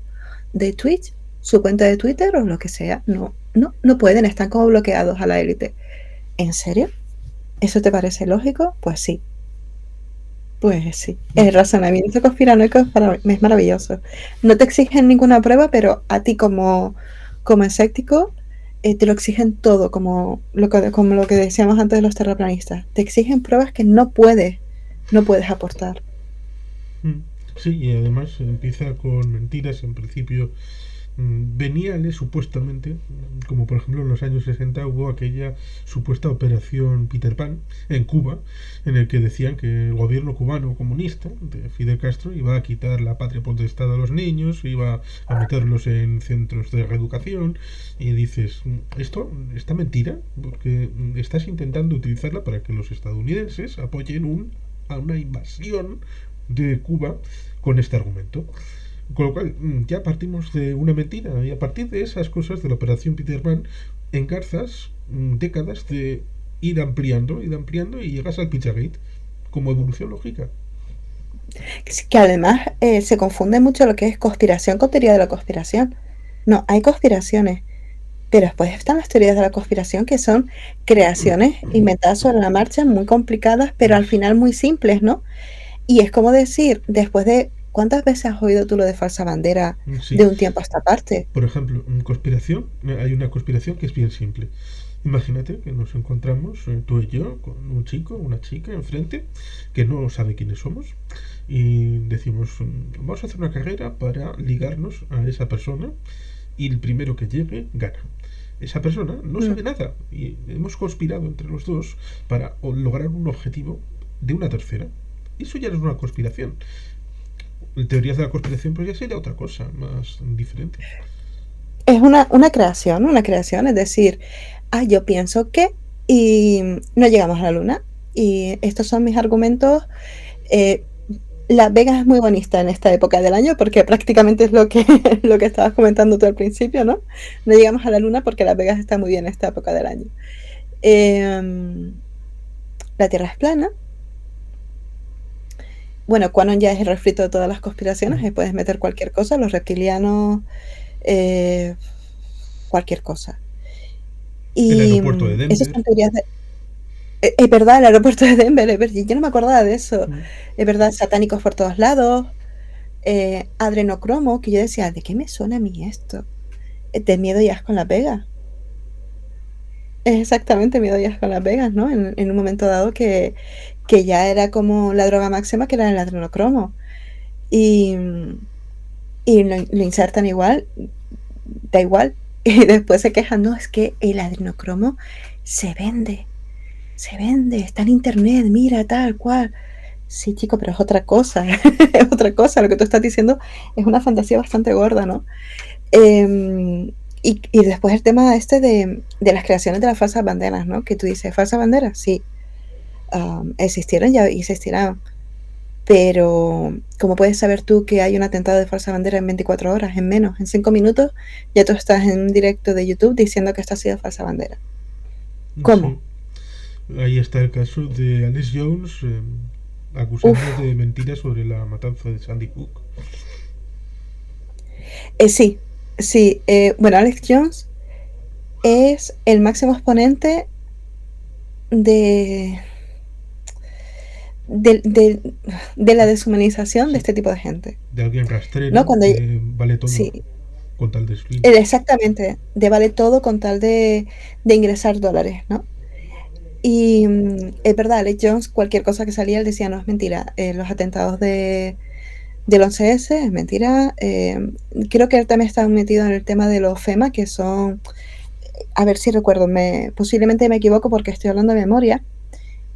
de Twitch, su cuenta de Twitter o lo que sea. No pueden, están como bloqueados a la élite. ¿En serio? ¿Eso te parece lógico? Pues sí. Pues sí. El razonamiento conspiranoico es maravilloso. No te exigen ninguna prueba, pero a ti como escéptico te lo exigen todo, como lo que decíamos antes de los terraplanistas. Te exigen pruebas que no puedes aportar. Sí, y además empieza con mentiras en principio veniales supuestamente, como por ejemplo en los años 60 hubo aquella supuesta operación Peter Pan en Cuba, en el que decían que el gobierno cubano comunista de Fidel Castro iba a quitar la patria potestad a los niños, iba a meterlos en centros de reeducación, y dices, esta mentira, porque estás intentando utilizarla para que los estadounidenses apoyen a una invasión de Cuba con este argumento. Con lo cual, ya partimos de una mentira, y a partir de esas cosas de la operación Peter Pan, engarzas décadas de ir ampliando y llegas al Pizzagate como evolución lógica. Que además se confunde mucho lo que es conspiración con teoría de la conspiración. No, hay conspiraciones, pero después están las teorías de la conspiración, que son creaciones inventadas sobre la marcha, muy complicadas, pero al final muy simples, ¿no? Y es como decir, después de... ¿Cuántas veces has oído tú lo de falsa bandera de un tiempo a esta parte? Por ejemplo, conspiración, hay una conspiración que es bien simple. Imagínate que nos encontramos tú y yo con un chico, una chica enfrente que no sabe quiénes somos, y decimos, vamos a hacer una carrera para ligarnos a esa persona, y el primero que llegue gana. Esa persona no sabe nada, y hemos conspirado entre los dos para lograr un objetivo de una tercera. Eso ya no es una conspiración. Teorías de la conspiración, pues ya sería otra cosa más diferente. Es una creación, es decir, yo pienso que, y no llegamos a la luna, y estos son mis argumentos. Las Vegas es muy bonita en esta época del año, porque prácticamente es lo que estabas comentando tú al principio, ¿no? No llegamos a la luna porque Las Vegas está muy bien en esta época del año. La Tierra es plana. Bueno, Quanon ya es el refrito de todas las conspiraciones, y puedes meter cualquier cosa, los reptilianos, cualquier cosa. Y el aeropuerto de Denver. Esas son teorías de... Es verdad, el aeropuerto de Denver, yo no me acordaba de eso. Es verdad, satánicos por todos lados. Adrenocromo, que yo decía, ¿de qué me suena a mí esto? De Miedo y Asco en Las Vegas. Es exactamente Miedo y Asco en Las Vegas, ¿no? En un momento dado que ya era como la droga máxima, que era el adrenocromo. Y lo insertan igual, da igual. Y después se quejan, no, es que el adrenocromo se vende, está en internet, mira, tal cual. Sí, chico, pero es otra cosa. Es otra cosa. Lo que tú estás diciendo es una fantasía bastante gorda, ¿no? Y después el tema de las creaciones de las falsas banderas, ¿no? Que tú dices, ¿falsas banderas? Sí. Existieron y existirán. Pero, ¿cómo puedes saber tú que hay un atentado de falsa bandera en 24 horas, en menos, en 5 minutos? Ya tú estás en un directo de YouTube diciendo que esto ha sido falsa bandera. ¿Cómo? Sí. Ahí está el caso de Alex Jones, acusando de mentiras sobre la matanza de Sandy Hook. Sí. Bueno, Alex Jones es el máximo exponente de la deshumanización de este tipo de gente. De alguien rastrero, ¿no? Que vale todo con tal de swing. Exactamente, de vale todo con tal de ingresar dólares, ¿no? Y es verdad, Alex Jones, cualquier cosa que salía, él decía, no, es mentira. Los atentados del 11S es mentira. Creo que él también está metido en el tema de los FEMA, que son, a ver si recuerdo, posiblemente me equivoco porque estoy hablando de memoria,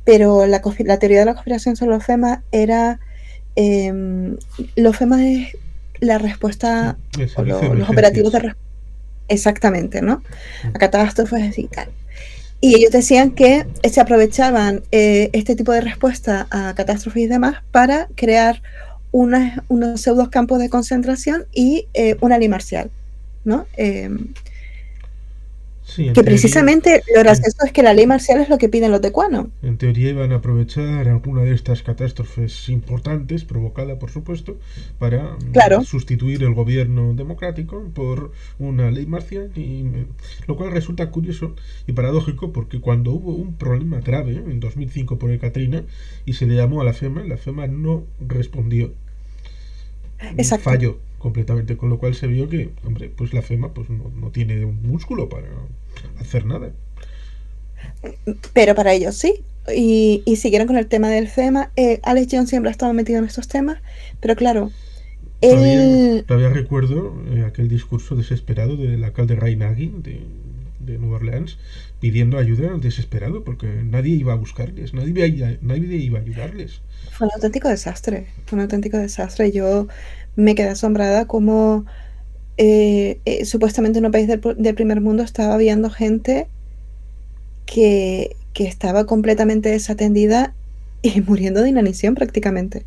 pero la teoría de la conspiración sobre los FEMA era, los FEMA es la respuesta, o los operativos de respuesta, exactamente, ¿no? A catástrofes y tal. Y ellos decían que se aprovechaban este tipo de respuesta a catástrofes y demás para crear unos pseudos campos de concentración y una ley marcial, ¿no? Sí, en Que teoría, precisamente lo en, gracioso es que la ley marcial es lo que piden los tecuanos. en teoría iban a aprovechar alguna de estas catástrofes importantes, provocada por supuesto, para Claro, sustituir el gobierno democrático por una ley marcial, lo cual resulta curioso y paradójico porque cuando hubo un problema grave en 2005 por el Katrina y se le llamó a la FEMA no respondió, exacto. falló completamente, con lo cual se vio que, hombre, pues la FEMA pues no tiene un músculo para hacer nada. Pero para ellos sí. Y siguieron con el tema del FEMA. Alex Jones siempre ha estado metido en estos temas, pero claro, él... Todavía recuerdo aquel discurso desesperado del alcalde Ray Nagy de Nueva Orleans pidiendo ayuda desesperado porque nadie iba a buscarles, nadie iba a ayudarles. Fue un auténtico desastre, fue un auténtico desastre. Yo me quedé asombrada como supuestamente en un país del primer mundo estaba viendo gente que estaba completamente desatendida y muriendo de inanición prácticamente.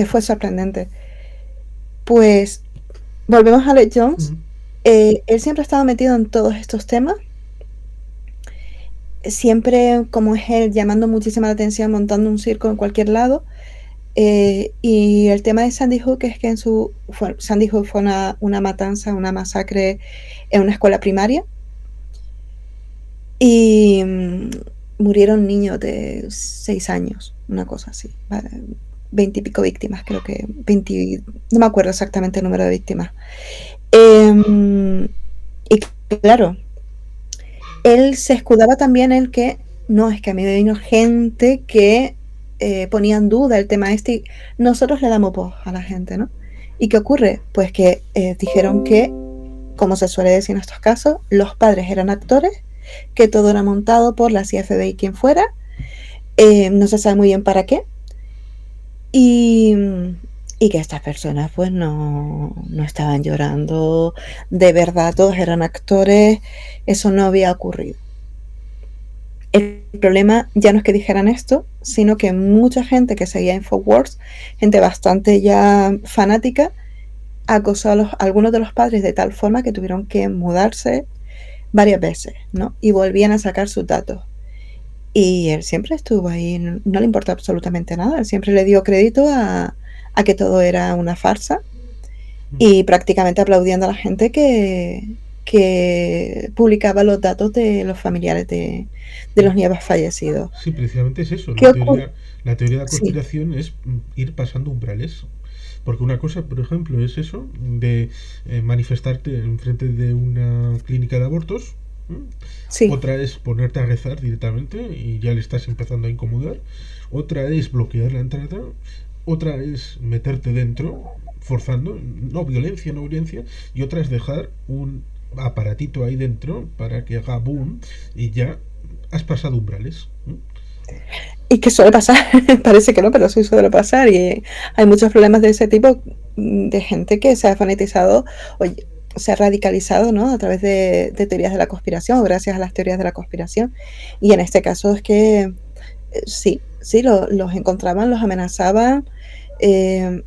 Fue sorprendente. Pues volvemos a Alex Jones. Mm. Él siempre ha estado metido en todos estos temas. Siempre, como es él, llamando muchísima la atención, montando un circo en cualquier lado. Y el tema de Sandy Hook es que Sandy Hook fue una matanza, una masacre en una escuela primaria. Y murieron niños de 6 años, una cosa así. 20 y pico víctimas, creo que 20, no me acuerdo exactamente el número de víctimas. Y claro, él se escudaba también en que no, es que a mí me vino gente que ponía en duda el tema este y nosotros le damos voz a la gente, ¿no? ¿Y qué ocurre? Pues que dijeron que, como se suele decir en estos casos, los padres eran actores, que todo era montado por la CIA, FBI, quien fuera, no se sabe muy bien para qué, y que estas personas pues no estaban llorando de verdad, todos eran actores, eso no había ocurrido. El problema ya no es que dijeran esto, sino que mucha gente que seguía Infowars, gente bastante ya fanática, acosó a algunos de los padres de tal forma que tuvieron que mudarse varias veces, ¿no? Y volvían a sacar sus datos. Y él siempre estuvo ahí, no le importa absolutamente nada, él siempre le dio crédito a que todo era una farsa y prácticamente aplaudiendo a la gente que publicaba los datos de los familiares de los niños fallecidos. Sí, precisamente es eso. ¿Qué ocurre? La teoría de la Sí, conspiración es ir pasando umbrales. Porque una cosa, por ejemplo, es eso, de manifestarte enfrente de una clínica de abortos. sí. Otra es ponerte a rezar directamente y ya le estás empezando a incomodar. Otra es bloquear la entrada. Otra es meterte dentro, forzando, no violencia, no violencia. Y otra es dejar un aparatito ahí dentro para que haga boom y ya has pasado umbrales. Y que suele pasar, parece que no, pero sí suele pasar. Y hay muchos problemas de ese tipo, de gente que se ha fanatizado o se ha radicalizado, ¿no? A través de teorías de la conspiración o gracias a las teorías de la conspiración. Y en este caso es que sí, los encontraban, los amenazaban.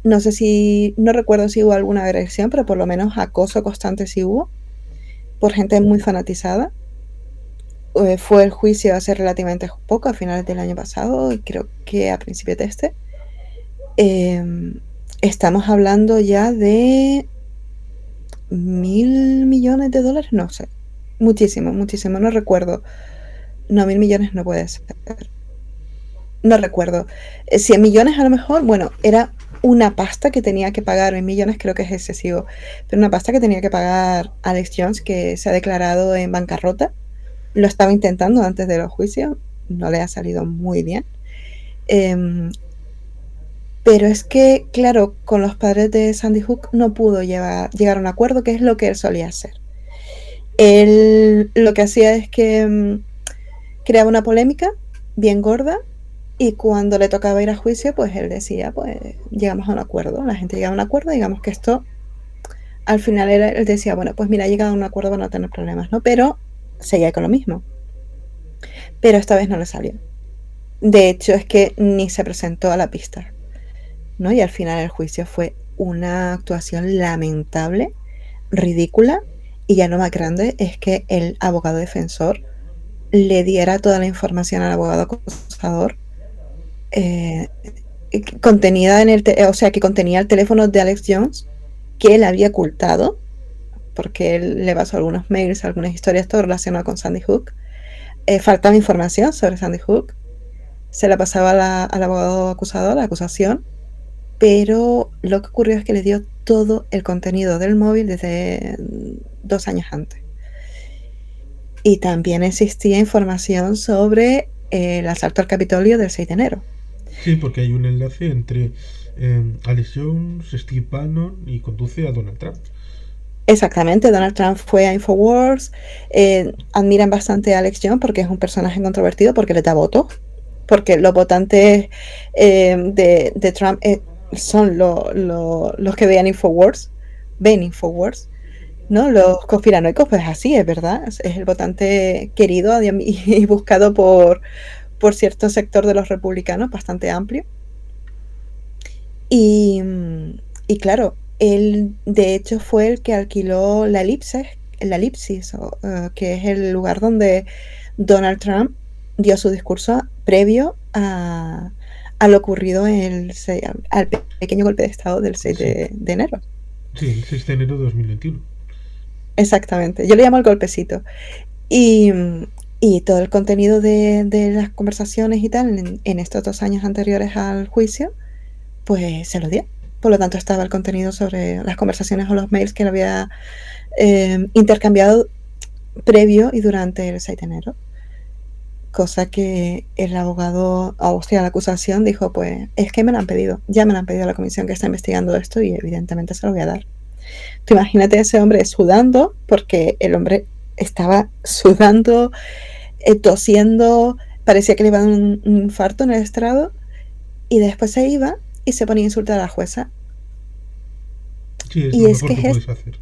No sé si, no recuerdo si hubo alguna agresión, pero por lo menos acoso constante sí hubo, por gente muy fanatizada. Fue el juicio hace relativamente poco, a finales del año pasado, y creo que a principios de este. Estamos hablando ya de $1.000 millones, no sé. Muchísimo, muchísimo, no recuerdo. No, 1.000 millones no puede ser. No recuerdo. 100 millones a lo mejor, bueno, era una pasta que tenía que pagar, 1.000 millones creo que es excesivo, pero una pasta que tenía que pagar Alex Jones, que se ha declarado en bancarrota. Lo estaba intentando antes de los juicios, no le ha salido muy bien. Pero es que, claro, con los padres de Sandy Hook no pudo llegar a un acuerdo, que es lo que él solía hacer. Él lo que hacía es que creaba una polémica bien gorda y cuando le tocaba ir a juicio, pues él decía, pues llegamos a un acuerdo, la gente llega a un acuerdo, digamos que esto, al final él decía, bueno, pues mira, he llegado a un acuerdo para no tener problemas, ¿no? Pero seguía con lo mismo. Pero esta vez no le salió. De hecho, es que ni se presentó a la pista. ¿no? Y al final el juicio fue una actuación lamentable, ridícula, y ya lo más grande es que el abogado defensor le diera toda la información al abogado acusador contenida en o sea, que contenía el teléfono de Alex Jones, que él había ocultado, porque él le pasó algunos mails, algunas historias, todo relacionado con Sandy Hook. Faltaba información sobre Sandy Hook, se la pasaba al abogado acusador, la acusación, pero lo que ocurrió es que le dio todo el contenido del móvil desde 2 años antes. Y también existía información sobre el asalto al Capitolio del 6 de enero. Sí, porque hay un enlace entre Alex Jones, Steve Bannon y conduce a Donald Trump. Exactamente, Donald Trump fue a Infowars, admiran bastante a Alex Jones porque es un personaje controvertido, porque le da votos, porque los votantes de Trump son los que ven Infowars, ¿no? Los conspiranoicos, pues así es, ¿verdad? Es el votante querido y buscado por cierto sector de los republicanos, bastante amplio. Y claro, él de hecho fue el que alquiló la Elipsis, que es el lugar donde Donald Trump dio su discurso previo a lo ocurrido al pequeño golpe de Estado del 6 Sí, de enero. sí, el 6 de enero de 2021. Exactamente, yo le llamo el golpecito. Y, todo el contenido de las conversaciones y tal en estos 2 años anteriores al juicio, pues se lo dio. Por lo tanto, estaba el contenido sobre las conversaciones o los mails que él había intercambiado previo y durante el 6 de enero. Cosa que el abogado, o sea, la acusación dijo, pues es que me lo han pedido, ya me lo han pedido la comisión que está investigando esto y evidentemente se lo voy a dar. Tú imagínate a ese hombre sudando, porque el hombre estaba sudando, tosiendo, parecía que le iba a dar un infarto en el estrado, y después se iba y se ponía a insultar a la jueza. Sí, es Y lo es mejor que que es puedes hacer.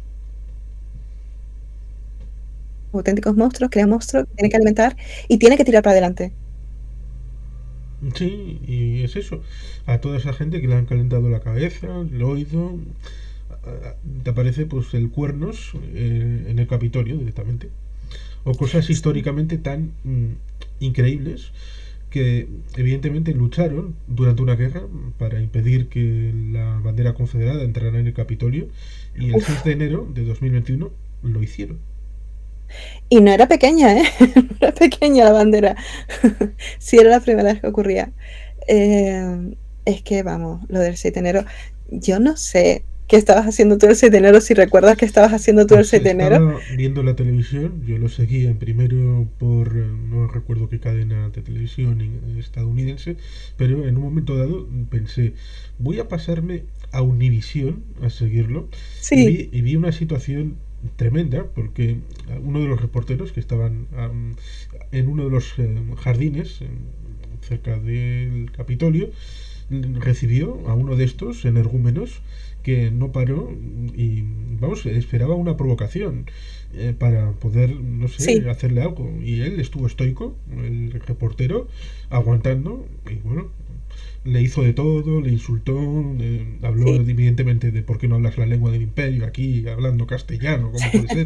auténticos monstruos, crea monstruos, tiene que alimentar y tiene que tirar para adelante. Sí, y es eso. A toda esa gente que le han calentado la cabeza, el oído, te aparece pues el cuernos en el Capitolio directamente. O cosas históricamente tan increíbles que evidentemente lucharon durante una guerra para impedir que la bandera confederada entrara en el Capitolio y el 6 Uf. de enero de 2021 lo hicieron. Y no era pequeña, ¿eh? No era pequeña la bandera. Sí, era la primera vez que ocurría. Es que, vamos, lo del 6 de enero, yo no sé qué estabas haciendo tú el 6 de enero, si recuerdas qué estabas haciendo tú el Pues 6 de enero. estaba viendo la televisión, yo lo seguía en primero por, no recuerdo qué cadena de televisión estadounidense, pero en un momento dado pensé, voy a pasarme a Univisión a seguirlo Sí. y vi una situación tremenda porque uno de los reporteros que estaban en uno de los jardines cerca del Capitolio recibió a uno de estos energúmenos que no paró y, vamos, esperaba una provocación para poder, no sé, Sí. hacerle algo. Y él estuvo estoico, el reportero, aguantando y bueno, le hizo de todo, le insultó, habló Sí. evidentemente de por qué no hablas la lengua del imperio aquí, hablando castellano, ¿cómo puede ser?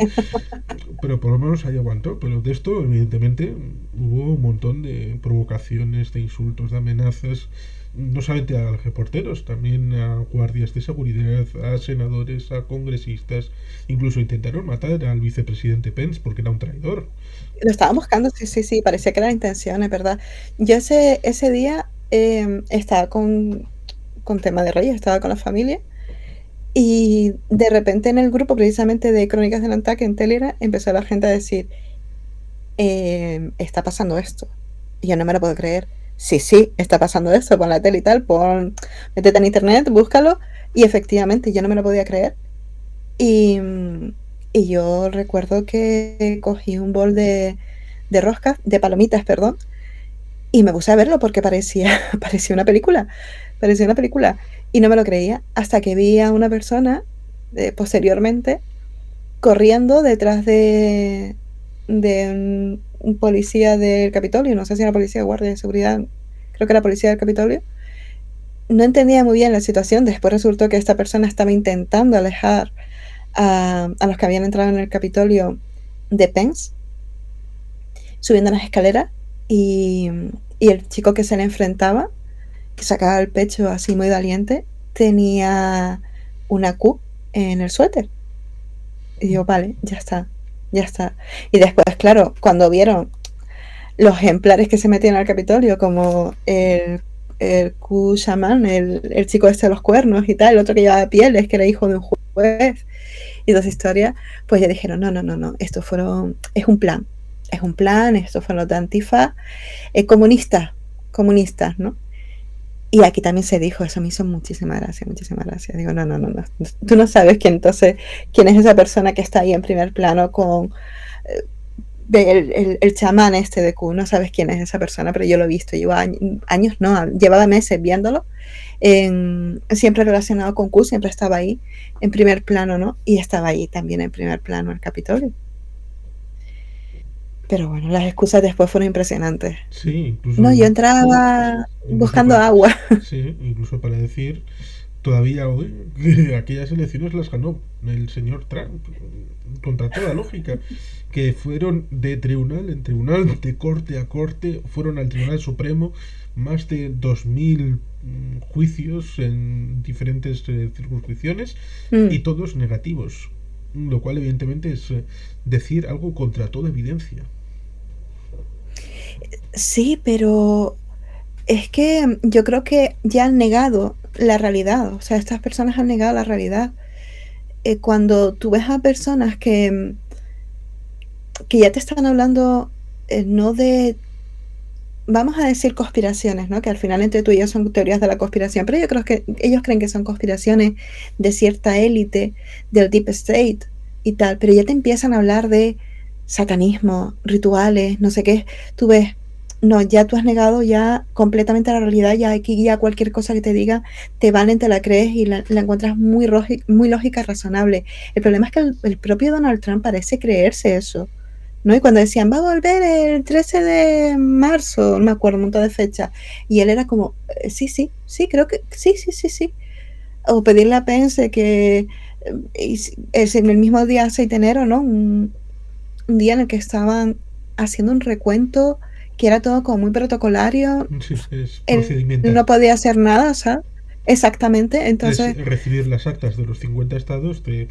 Pero por lo menos ahí aguantó. Pero de esto, evidentemente, hubo un montón de provocaciones, de insultos, de amenazas, no solamente a reporteros, también a guardias de seguridad, a senadores, a congresistas, incluso intentaron matar al vicepresidente Pence porque era un traidor. Lo estaban buscando, sí, sí, sí, parecía que era la intención, es verdad. Yo ese día estaba con tema de Reyes, estaba con la familia. Y de repente en el grupo, precisamente de Crónicas del Ataque en Telegram, empezó la gente a decir, está pasando esto. Y yo no me lo puedo creer. Sí, sí, está pasando esto, pon la tele y tal, métete en internet, búscalo. Y efectivamente, yo no me lo podía creer. Y, yo recuerdo que cogí un bol de roscas, de palomitas, perdón, y me puse a verlo porque parecía, parecía una película. Parecía una película. Y no me lo creía hasta que vi a una persona posteriormente corriendo detrás de un policía del Capitolio, no sé si era policía o guardia de seguridad, creo que era policía del Capitolio, no entendía muy bien la situación. Después resultó que esta persona estaba intentando alejar a los que habían entrado en el Capitolio de Pence, subiendo las escaleras, y el chico que se le enfrentaba, que sacaba el pecho así muy valiente, tenía una Q en el suéter. Y digo, vale, ya está. Y después, claro, cuando vieron los ejemplares que se metían al Capitolio, como el Q Shaman, el chico este de los cuernos y tal, el otro que llevaba pieles, que era hijo de un juez, y toda esa historia, pues ya dijeron, no, esto es un plan, estos fueron los de Antifa, comunistas, ¿no? Y aquí también se dijo, eso me hizo muchísima gracia. Digo, no. Tú no sabes quién es esa persona que está ahí en primer plano con el chamán este de Q. No sabes quién es esa persona, pero yo lo he visto. Llevo años, no, llevaba meses viéndolo. Siempre relacionado con Q, siempre estaba ahí en primer plano, ¿no? Y estaba ahí también en primer plano el Capitolio. Pero bueno, las excusas después fueron impresionantes. Sí, incluso. No, yo entraba buscando agua. Sí, incluso para decir, todavía hoy, que aquellas elecciones las ganó el señor Trump, contra toda lógica, que fueron de tribunal en tribunal, de corte a corte, fueron al Tribunal Supremo, más de 2000 juicios en diferentes circunscripciones y todos negativos, lo cual evidentemente es decir algo contra toda evidencia. Sí, pero es que yo creo que ya han negado la realidad. O sea, estas personas han negado la realidad. Cuando tú ves a personas que ya te están hablando, no de, vamos a decir, conspiraciones, ¿no? Que al final entre tú y yo son teorías de la conspiración, pero yo creo que ellos creen que son conspiraciones de cierta élite, del Deep State y tal, pero ya te empiezan a hablar de satanismo, rituales, no sé qué. Tú ves, no, ya tú has negado ya completamente la realidad, ya aquí ya cualquier cosa que te diga te valen, te la crees y la encuentras muy lógica, razonable. El problema es que el propio Donald Trump parece creerse eso, ¿no? Y cuando decían, va a volver el 13 de marzo, no me acuerdo un montón de fechas, y él era como, sí, creo que sí. O pedirle a Pence que es en el mismo día 6 de enero, ¿no? Un día en el que estaban haciendo un recuento que era todo como muy protocolario. Sí, es Él procedimental. no podía hacer nada, ¿sabes? Exactamente, entonces... Es recibir las actas de los 50 estados de,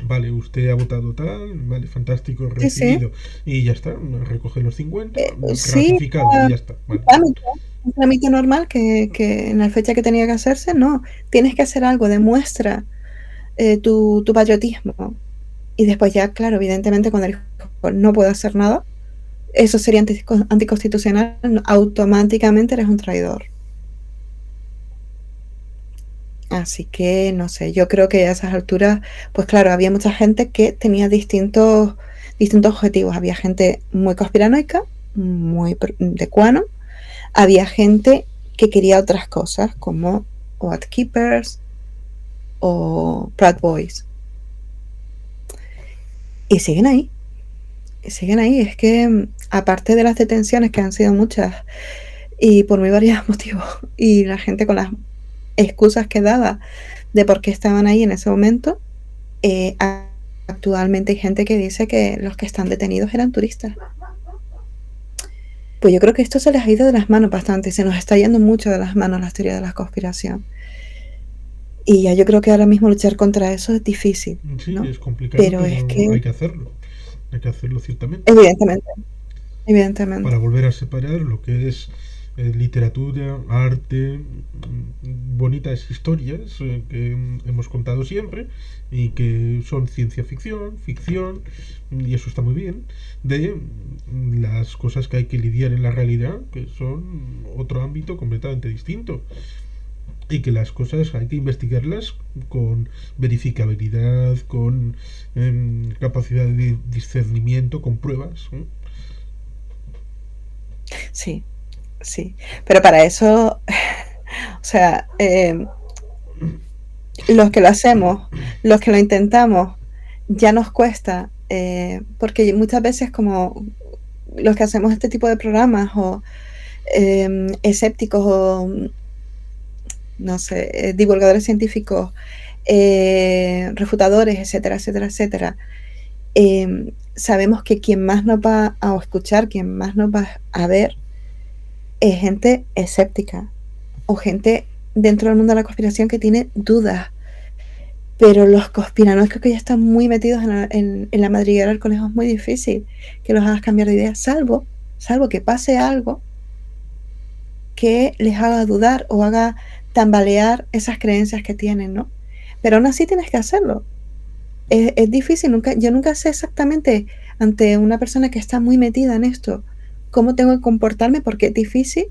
vale, usted ha votado tal, vale, fantástico, recibido. Sí. Y ya está, recoge los 50, sí, ratificado, y ya está. Vale. Un trámite normal que en la fecha que tenía que hacerse, no. Tienes que hacer algo, demuestra tu patriotismo. Y después ya, claro, evidentemente cuando él dijo, no puedo hacer nada, eso sería anticonstitucional, automáticamente eres un traidor. Así que, no sé, yo creo que a esas alturas, pues claro, había mucha gente que tenía distintos objetivos. Había gente muy conspiranoica, muy de QAnon. Había gente que quería otras cosas, como Oath Keepers o Proud Boys. Y siguen ahí. Es que, aparte de las detenciones, que han sido muchas, y por muy varios motivos, y la gente con las excusas que daba de por qué estaban ahí en ese momento, actualmente hay gente que dice que los que están detenidos eran turistas. Pues yo creo que esto se les ha ido de las manos bastante, se nos está yendo mucho de las manos las teorías de la conspiración. Y ya yo creo que ahora mismo luchar contra eso es difícil. Sí, ¿no? es complicado, pero es que... hay que hacerlo. Hay que hacerlo ciertamente. Evidentemente. Para volver a separar lo que es literatura, arte, bonitas historias que hemos contado siempre y que son ciencia ficción, ficción, y eso está muy bien, de las cosas que hay que lidiar en la realidad, que son otro ámbito completamente distinto. Y que las cosas hay que investigarlas con verificabilidad, con capacidad de discernimiento, con pruebas. Sí. Pero para eso, o sea, los que lo hacemos, los que lo intentamos, ya nos cuesta, porque muchas veces como los que hacemos este tipo de programas o escépticos o no sé, divulgadores científicos, refutadores, etcétera, etcétera, etcétera, sabemos que quien más nos va a escuchar, quien más nos va a ver, es gente escéptica o gente dentro del mundo de la conspiración que tiene dudas. Pero los conspiranoicos que ya están muy metidos en la madriguera del conejo es muy difícil que los hagas cambiar de idea, salvo que pase algo que les haga dudar o haga tambalear esas creencias que tienen, ¿no? Pero aún así tienes que hacerlo. Es difícil, yo nunca sé exactamente ante una persona que está muy metida en esto cómo tengo que comportarme porque es difícil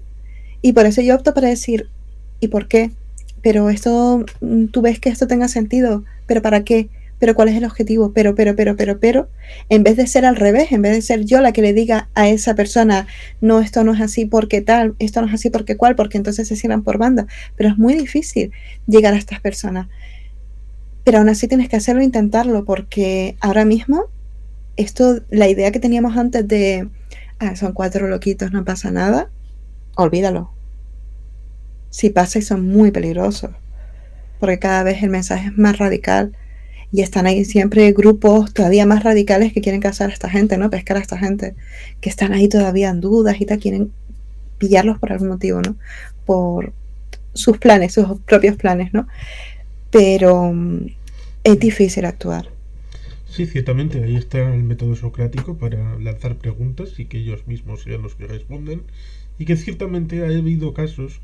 y por eso yo opto para decir, ¿y por qué? Pero esto, tú ves que esto tenga sentido, pero ¿para qué? Pero ¿cuál es el objetivo? Pero, en vez de ser al revés, en vez de ser yo la que le diga a esa persona, no, esto no es así porque tal, esto no es así porque cual, porque entonces se cierran por banda. Pero es muy difícil llegar a estas personas. Pero aún así tienes que hacerlo, intentarlo, porque ahora mismo, la idea que teníamos antes de, son 4 loquitos, no pasa nada, olvídalo. Si pasa y son muy peligrosos, porque cada vez el mensaje es más radical y están ahí siempre grupos todavía más radicales que quieren cazar a esta gente, ¿no? Pescar a esta gente, que están ahí todavía en dudas y tal, quieren pillarlos por algún motivo, ¿no? Por sus planes, sus propios planes, ¿no? Pero es difícil actuar. Sí, ciertamente, ahí está el método socrático para lanzar preguntas y que ellos mismos sean los que responden. Y que ciertamente ha habido casos,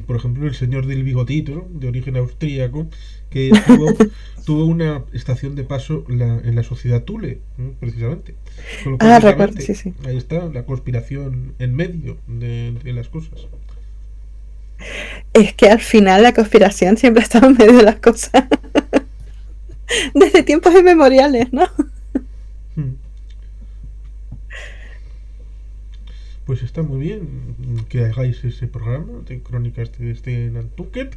por ejemplo, el señor del bigotito, de origen austríaco, que tuvo una estación de paso en la sociedad Thule, precisamente. Con lo cual, Recuerdo, precisamente, sí. ahí está la conspiración en medio de las cosas. Es que al final la conspiración siempre ha estado en medio de las cosas. Desde tiempos inmemoriales, ¿no? Pues está muy bien que hagáis ese programa de crónicas de Nantucket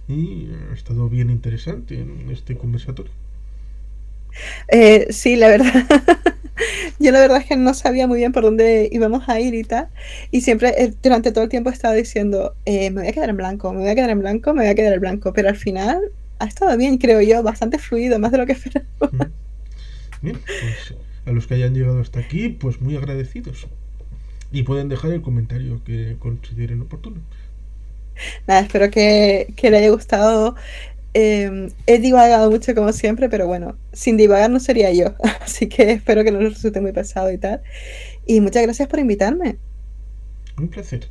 y ha estado bien interesante este conversatorio. Sí, la verdad. Yo la verdad es que no sabía muy bien por dónde íbamos a ir y tal. Y siempre, durante todo el tiempo he estado diciendo, me voy a quedar en blanco, me voy a quedar en blanco, me voy a quedar en blanco. Pero al final ha estado bien, creo yo, bastante fluido, más de lo que esperaba. Bien, pues a los que hayan llegado hasta aquí, pues muy agradecidos. Y pueden dejar el comentario que consideren oportuno. Nada, espero que le haya gustado. He divagado mucho como siempre, pero bueno, sin divagar no sería yo. Así que espero que no les resulte muy pesado y tal. Y muchas gracias por invitarme. Un placer.